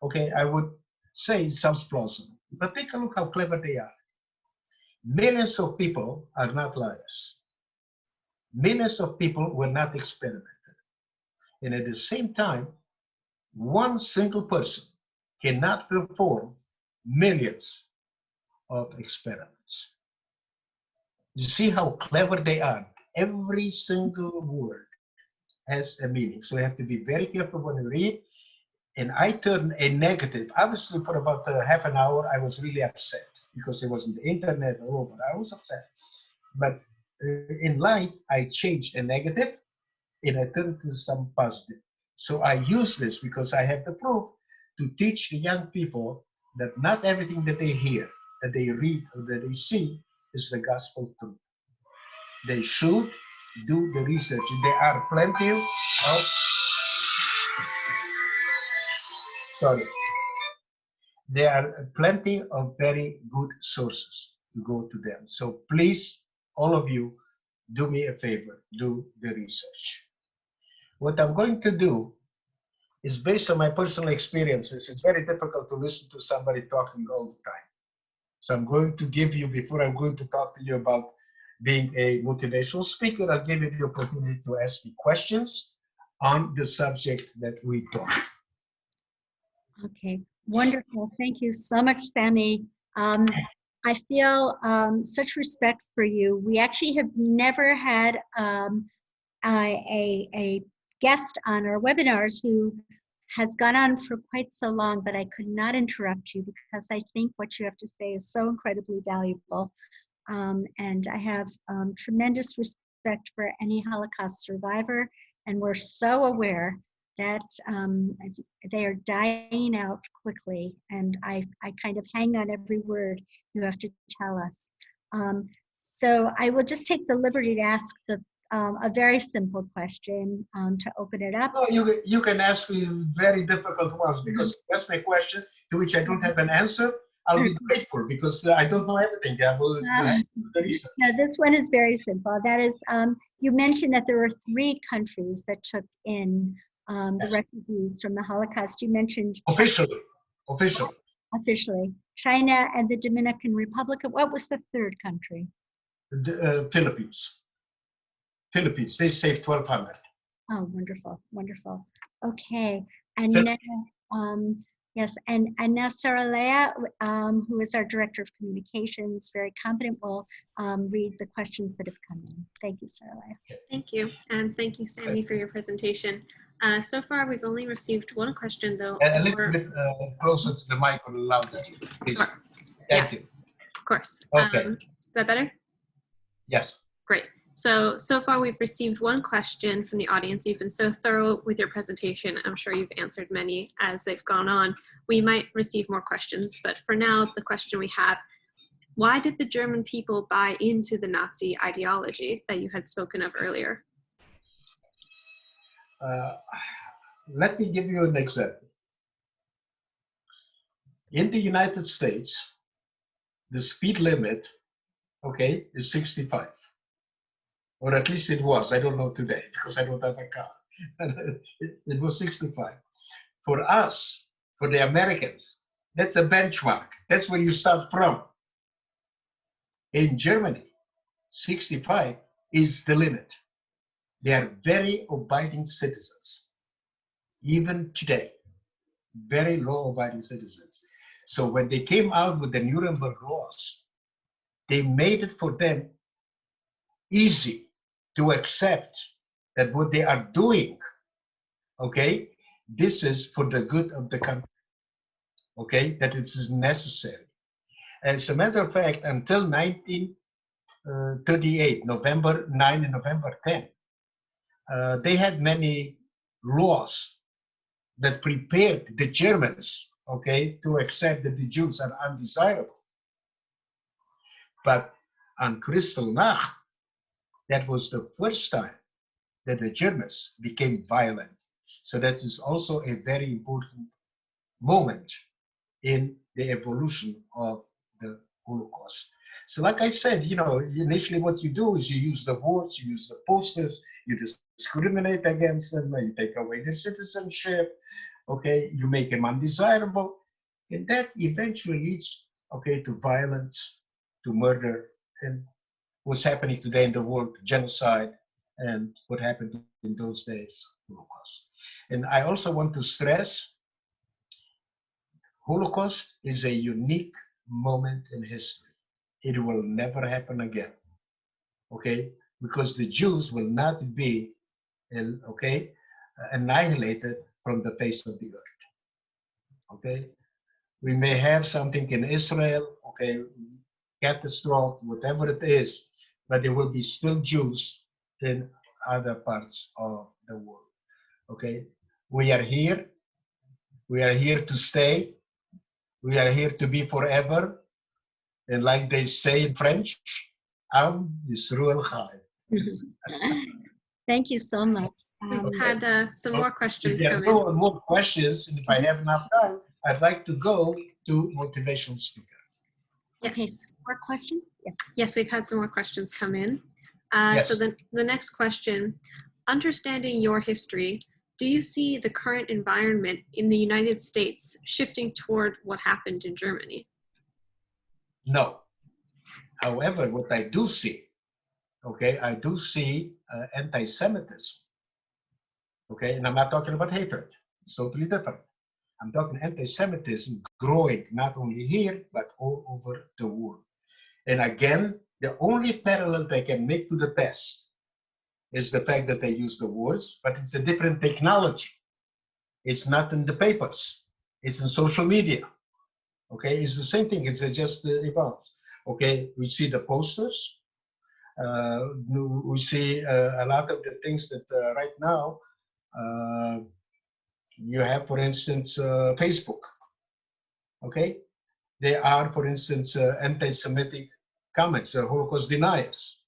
okay, I would say it sounds plausible. But take a look how clever they are. Millions of people are not liars. Millions of people were not experimented. And at the same time, one single person cannot perform millions of experiments. You see how clever they are. Every single word has a meaning. So you have to be very careful when you read. and I turned a negative. Obviously, for about half an hour, I was really upset because it wasn't the internet all over. I was upset. But in life, I changed a negative and I turned to some positive. So I use this because I have the proof to teach the young people that not everything that they hear, that they read, or that they see is the gospel truth. They should do the research. There are plenty of, sorry, there are plenty of very good sources to go to them. So please, all of you, do me a favor, do the research. What I'm going to do is based on my personal experiences. It's very difficult to listen to somebody talking all the time. So I'm going to give you, before I'm going to talk to you about being a motivational speaker, I'll give you the opportunity to ask me questions on the subject that we talked. Okay, wonderful. Thank you so much, Sami. I feel such respect for you. We actually have never had a guest on our webinars who has gone on for quite so long, but I could not interrupt you because I think what you have to say is so incredibly valuable. And I have tremendous respect for any Holocaust survivor, and we're so aware that they are dying out quickly, and I kind of hang on every word you have to tell us. So I will just take the liberty to ask a very simple question to open it up. No, you can ask me very difficult ones because if you ask me a question to which I don't have an answer, I'll be grateful because I don't know everything. I will do the research. No, this one is very simple. That is, you mentioned that there were 3 countries that took in the refugees from the Holocaust. You mentioned officially. Officially, China and the Dominican Republic. What was the 3rd country? The Philippines. Philippines. They saved 1,200. Oh, wonderful, wonderful. Okay, and now, yes, and now Sarah Leah, who is our Director of Communications, very competent, will read the questions that have come in. Thank you, Sarah Leah. Thank you, and thank you, Sami, for your presentation. So far, we've only received 1 question, though. And a little bit closer to the mic or louder, please. Sure. Thank you. Of course. Okay. Is that better? Yes. Great. So far we've received 1 question from the audience. You've been so thorough with your presentation. I'm sure you've answered many as they've gone on. We might receive more questions, but for now, the question we have, why did the German people buy into the Nazi ideology that you had spoken of earlier? Let me give you an example. In the United States, the speed limit, okay, is 65. Or at least it was. I don't know today because I don't have a car. It was 65. For us, for the Americans, that's a benchmark. That's where you start from. In Germany, 65 is the limit. They are very abiding citizens. Even today, very law-abiding citizens. So when they came out with the Nuremberg laws, they made it for them easy to accept that what they are doing, okay, this is for the good of the country, okay, that it is necessary. As a matter of fact, until 1938, November 9 and November 10, they had many laws that prepared the Germans, okay, to accept that the Jews are undesirable. But on Kristallnacht, that was the first time that the Germans became violent. So that is also a very important moment in the evolution of the Holocaust. So like I said, you know, initially what you do is you use the words, you use the posters, you discriminate against them, you take away their citizenship, okay, you make them undesirable, and that eventually leads, okay, to violence, to murder, and what's happening today in the world, genocide, and what happened in those days, Holocaust. And I also want to stress, Holocaust is a unique moment in history. It will never happen again, okay? Because the Jews will not be, okay, annihilated from the face of the earth. okay? We may have something in Israel, okay, catastrophe, whatever it is, but there will be still Jews in other parts of the world, okay? We are here to stay, we are here to be forever, and like they say in French, Am Yisrael Chai. Thank you so much. We've had some more questions If there come are no in. more questions, and if I have enough time, I'd like to go to motivational speaker. Okay, Yes. more questions? Yeah. Yes, we've had some more questions come in. Yes. So the next question, understanding your history, do you see the current environment in the United States shifting toward what happened in Germany? No. However, what I do see, okay, I do see anti-Semitism, okay, and I'm not talking about hatred. It's totally different. I'm talking anti-Semitism growing not only here, but all over the world. And again, the only parallel they can make to the past is the fact that they use the words, but it's a different technology. It's not in the papers. It's in social media. Okay, it's the same thing. It's just evolved. Okay, we see the posters. We see a lot of the things that right now you have, for instance, Facebook. Okay, they are, for instance, anti-Semitic comments, Holocaust deniers.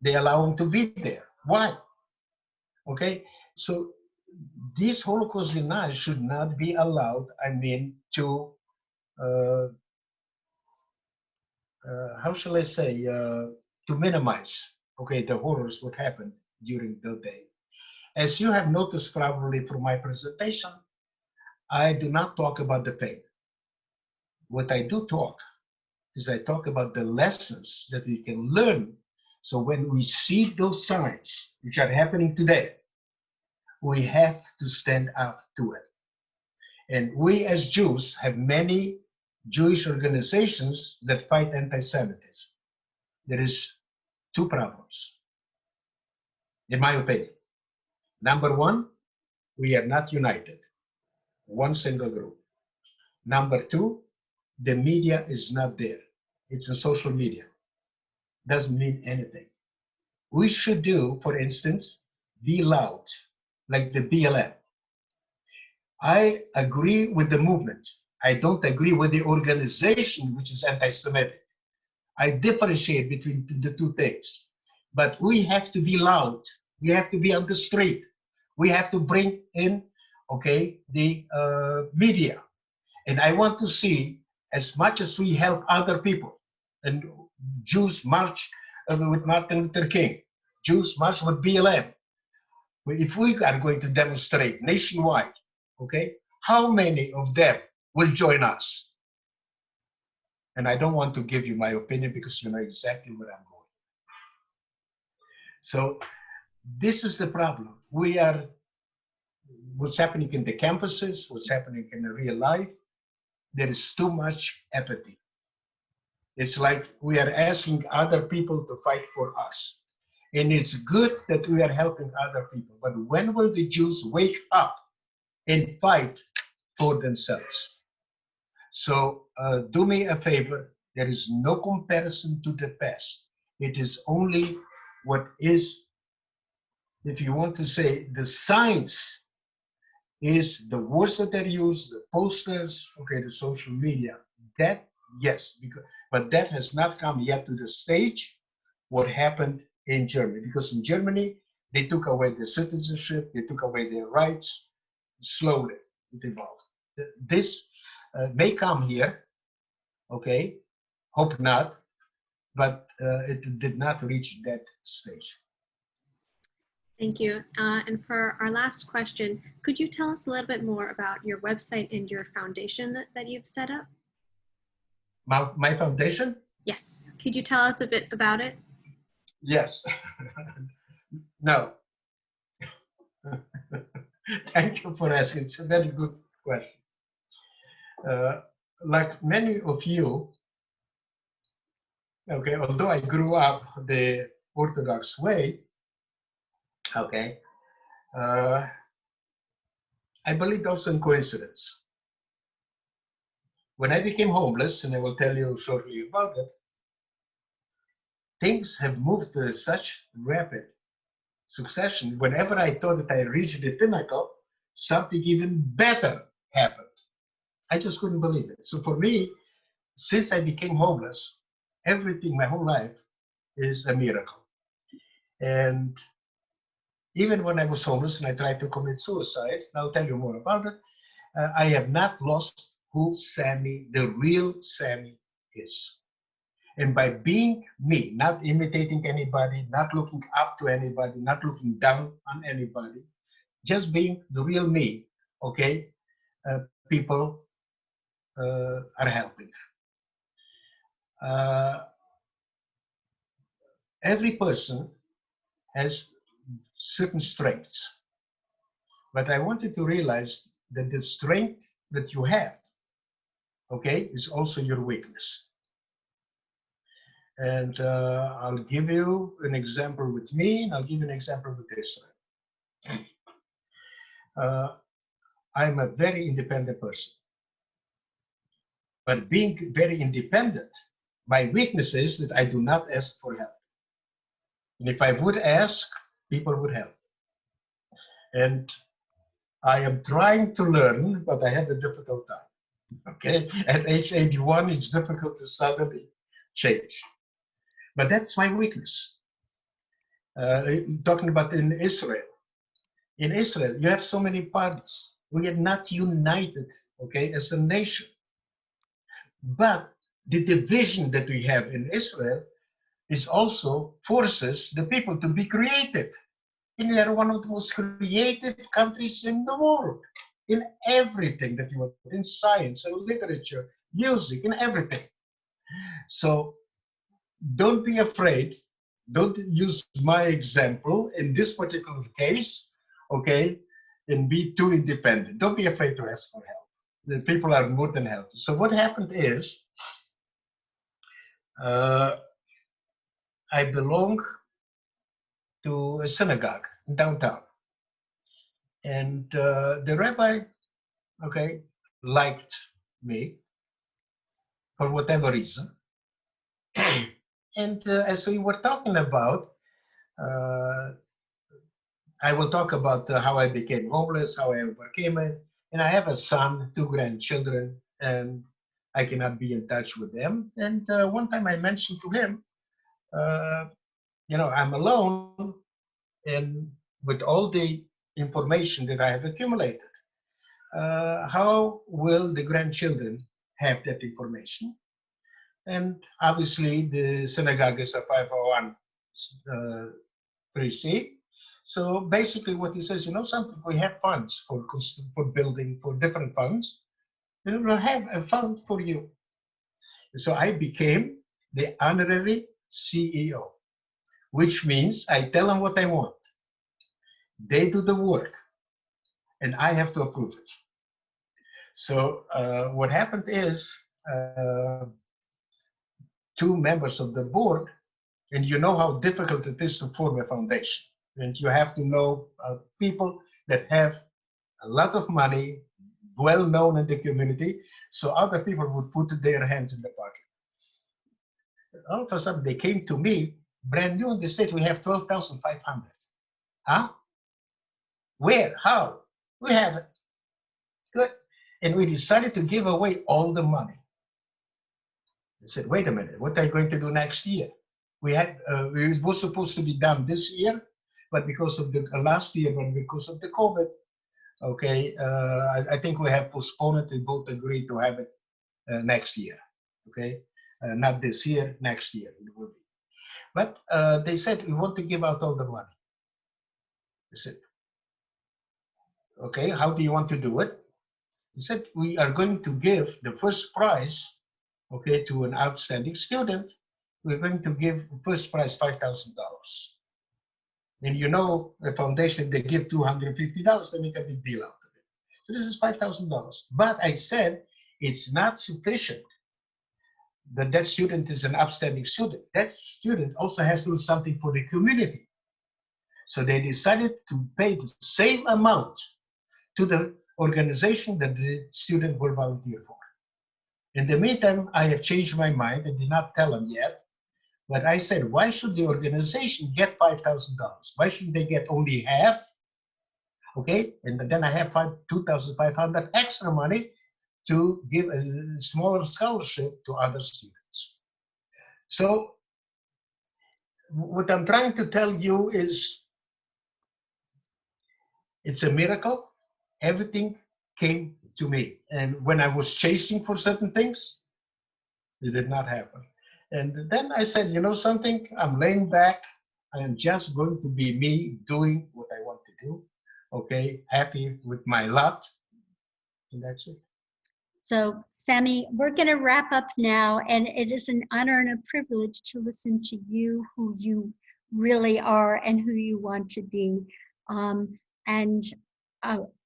They allow them to be there. Why? Okay, so these Holocaust deniers should not be allowed, I mean, to, how shall I say, to minimize, okay, the horrors what happened during the day. As you have noticed probably from my presentation, I do not talk about the pain. What I do talk is I talk about the lessons that we can learn. So when we see those signs which are happening today, we have to stand up to it. And we as Jews have many Jewish organizations that fight anti-Semitism. There is two problems, in my opinion. Number one, we are not united, one single group. Number two, the media is not there. It's in social media. Doesn't mean anything. We should do, for instance, be loud, like the BLM. I agree with the movement. I don't agree with the organization, which is anti-Semitic. I differentiate between the two things. But we have to be loud. We have to be on the street. We have to bring in, okay, the media. And I want to see, as much as we help other people, and Jews march with Martin Luther King, Jews march with BLM. If we are going to demonstrate nationwide, okay, how many of them will join us? And I don't want to give you my opinion because you know exactly where I'm going. So this is the problem. We are, what's happening in the campuses, what's happening in the real life, there is too much apathy. It's like we are asking other people to fight for us. And it's good that we are helping other people. But when will the Jews wake up and fight for themselves? So do me a favor. There is no comparison to the past. It is only what is, if you want to say, the science is the words that are used, the posters, okay, the social media. That, yes, because, but that has not come yet to the stage what happened in Germany. Because in Germany, they took away their citizenship, they took away their rights. Slowly, it evolved. This may come here, okay, hope not, but it did not reach that stage. Thank you. And for our last question, could you tell us a little bit more about your website and your foundation that you've set up? My foundation? Yes. Could you tell us a bit about it? Yes. No. Thank you for asking. It's a very good question. Like many of you, okay, although I grew up the Orthodox way, okay, I believe also in coincidence. when I became homeless, and I will tell you shortly about it, things have moved to such rapid succession. Whenever I thought that I reached the pinnacle, something even better happened. I just couldn't believe it. So for me, since I became homeless, everything, my whole life, is a miracle. And even when I was homeless and I tried to commit suicide, and I'll tell you more about it, I have not lost who Sami, the real Sami, is. And by being me, not imitating anybody, not looking up to anybody, not looking down on anybody, just being the real me, okay, people are helping. Every person has certain strengths, but I wanted to realize that the strength that you have, okay, is also your weakness. And I'll give you an example with me, and I'll give you an example with Israel. I'm a very independent person. But being very independent, my weakness is that I do not ask for help. And if I would ask, people would help. And I am trying to learn, but I have a difficult time. Okay? At age 81, it's difficult to suddenly change. But that's my weakness. Talking about in Israel, you have so many parties. We are not united, okay, as a nation. But the division that we have in Israel is also forces the people to be creative. And we are one of the most creative countries in the world, in everything that you want, in science and literature, music, and everything. So don't be afraid. Don't use my example in this particular case, okay, and be too independent. Don't be afraid to ask for help. The people are more than helpful. So what happened is, I belong to a synagogue in downtown. And the rabbi, okay, liked me for whatever reason. And as we were talking about, I will talk about how I became homeless, how I overcame it. And I have a son, 2 grandchildren, and I cannot be in touch with them. And one time I mentioned to him, I'm alone, and with all the information that I have accumulated, how will the grandchildren have that information? And obviously, the synagogue is a 501 3C. So basically, what he says, something, we have funds for building, for different funds, and we'll have a fund for you. So I became the honorary CEO, which means I tell them what I want. They do the work, and I have to approve it. So what happened is 2 members of the board, and you know how difficult it is to form a foundation. And you have to know people that have a lot of money, well known in the community, so other people would put their hands in the pocket. All of a sudden, they came to me, brand new in the state, we have 12,500. Huh? Where? How? We have it. Good. And we decided to give away all the money. I said, wait a minute, what are you going to do next year? We was supposed to be done this year, but because of the last year, but because of the COVID, okay, I think we have postponed it. We both agreed to have it next year, okay? Not this year, next year it will be. But they said, we want to give out all the money. I said, okay, how do you want to do it? He said, we are going to give the first prize, okay, to an outstanding student. We're going to give first prize $5,000. And the foundation, if they give $250, they make a big deal out of it. So this is $5,000. But I said, it's not sufficient that that student is an outstanding student. That student also has to do something for the community. So they decided to pay the same amount to the organization that the student will volunteer for. In the meantime, I have changed my mind and did not tell them yet. But I said, why should the organization get $5,000? Why shouldn't they get only half? Okay, and then I have 2,500 extra money to give a smaller scholarship to other students. So what I'm trying to tell you is it's a miracle. Everything came to me. And when I was chasing for certain things, it did not happen. And then I said, you know something, I'm laying back. I am just going to be me doing what I want to do. Okay, happy with my lot. And that's it. So, Sami, we're going to wrap up now, and it is an honor and a privilege to listen to you, who you really are and who you want to be. And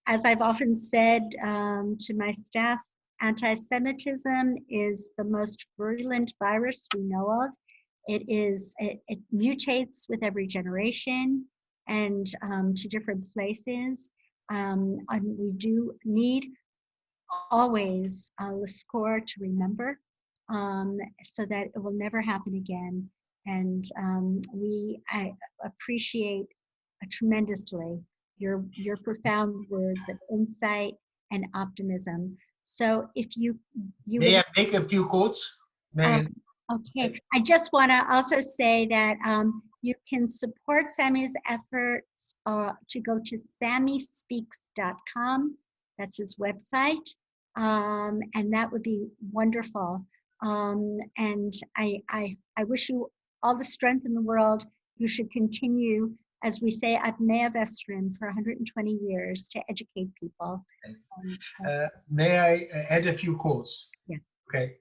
as I've often said to my staff, anti-Semitism is the most virulent virus we know of. It mutates with every generation and to different places. And we do need always the score to remember so that it will never happen again. And I appreciate tremendously your profound words of insight and optimism. So if you May I make a few quotes? Okay, I just want to also say that you can support Sami's efforts to go to samispeaks.com. That's his website. And that would be wonderful. And I wish you all the strength in the world. You should continue, as we say at Mea Vestrin, for 120 years to educate people. May I add a few quotes? Yes. Okay.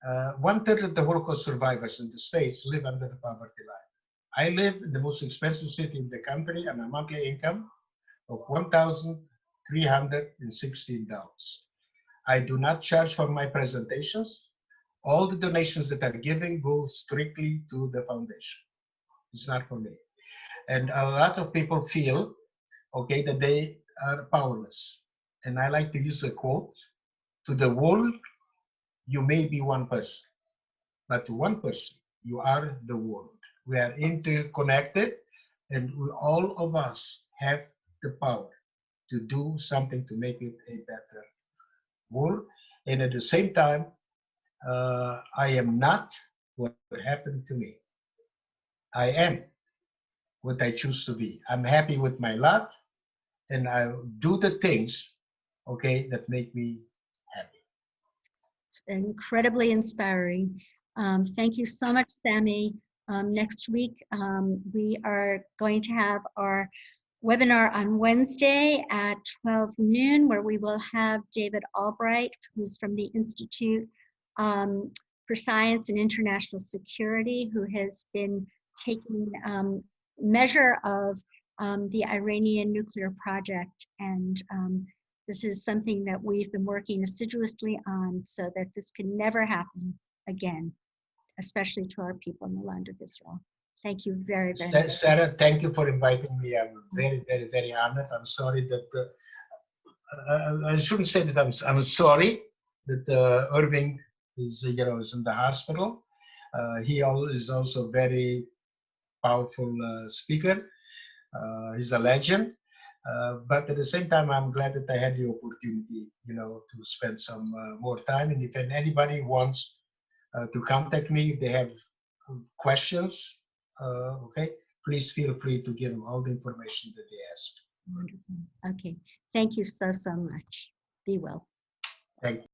1/3 of the Holocaust survivors in the States live under the poverty line. I live in the most expensive city in the country and a monthly income of $1,316. I do not charge for my presentations. All the donations that are given go strictly to the foundation. It's not for me. And a lot of people feel, okay, that they are powerless. And I like to use a quote: to the world, you may be one person, but to one person, you are the world. We are interconnected, and all of us have the power to do something to make it a better world. And at the same time, I am not what happened to me. I am what I choose to be. I'm happy with my lot, and I do the things, okay, that make me happy. It's incredibly inspiring. Thank you so much, Sami. Next week, we are going to have our webinar on Wednesday at 12 noon, where we will have David Albright, who's from the Institute for Science and International Security, who has been taking measure of the Iranian nuclear project. And this is something that we've been working assiduously on so that this can never happen again, especially to our people in the land of Israel. Thank you very, very much. Sarah, thank you for inviting me. I'm very, very, very honored. I'm sorry that, I shouldn't say that I'm sorry that Irving is, is in the hospital. He is also a very powerful speaker. He's a legend. But at the same time, I'm glad that I had the opportunity, to spend some more time. And if anybody wants to contact me, if they have questions, okay, please feel free to give them all the information that they ask. Wonderful. Okay. Thank you so, so much. Be well. Thank you.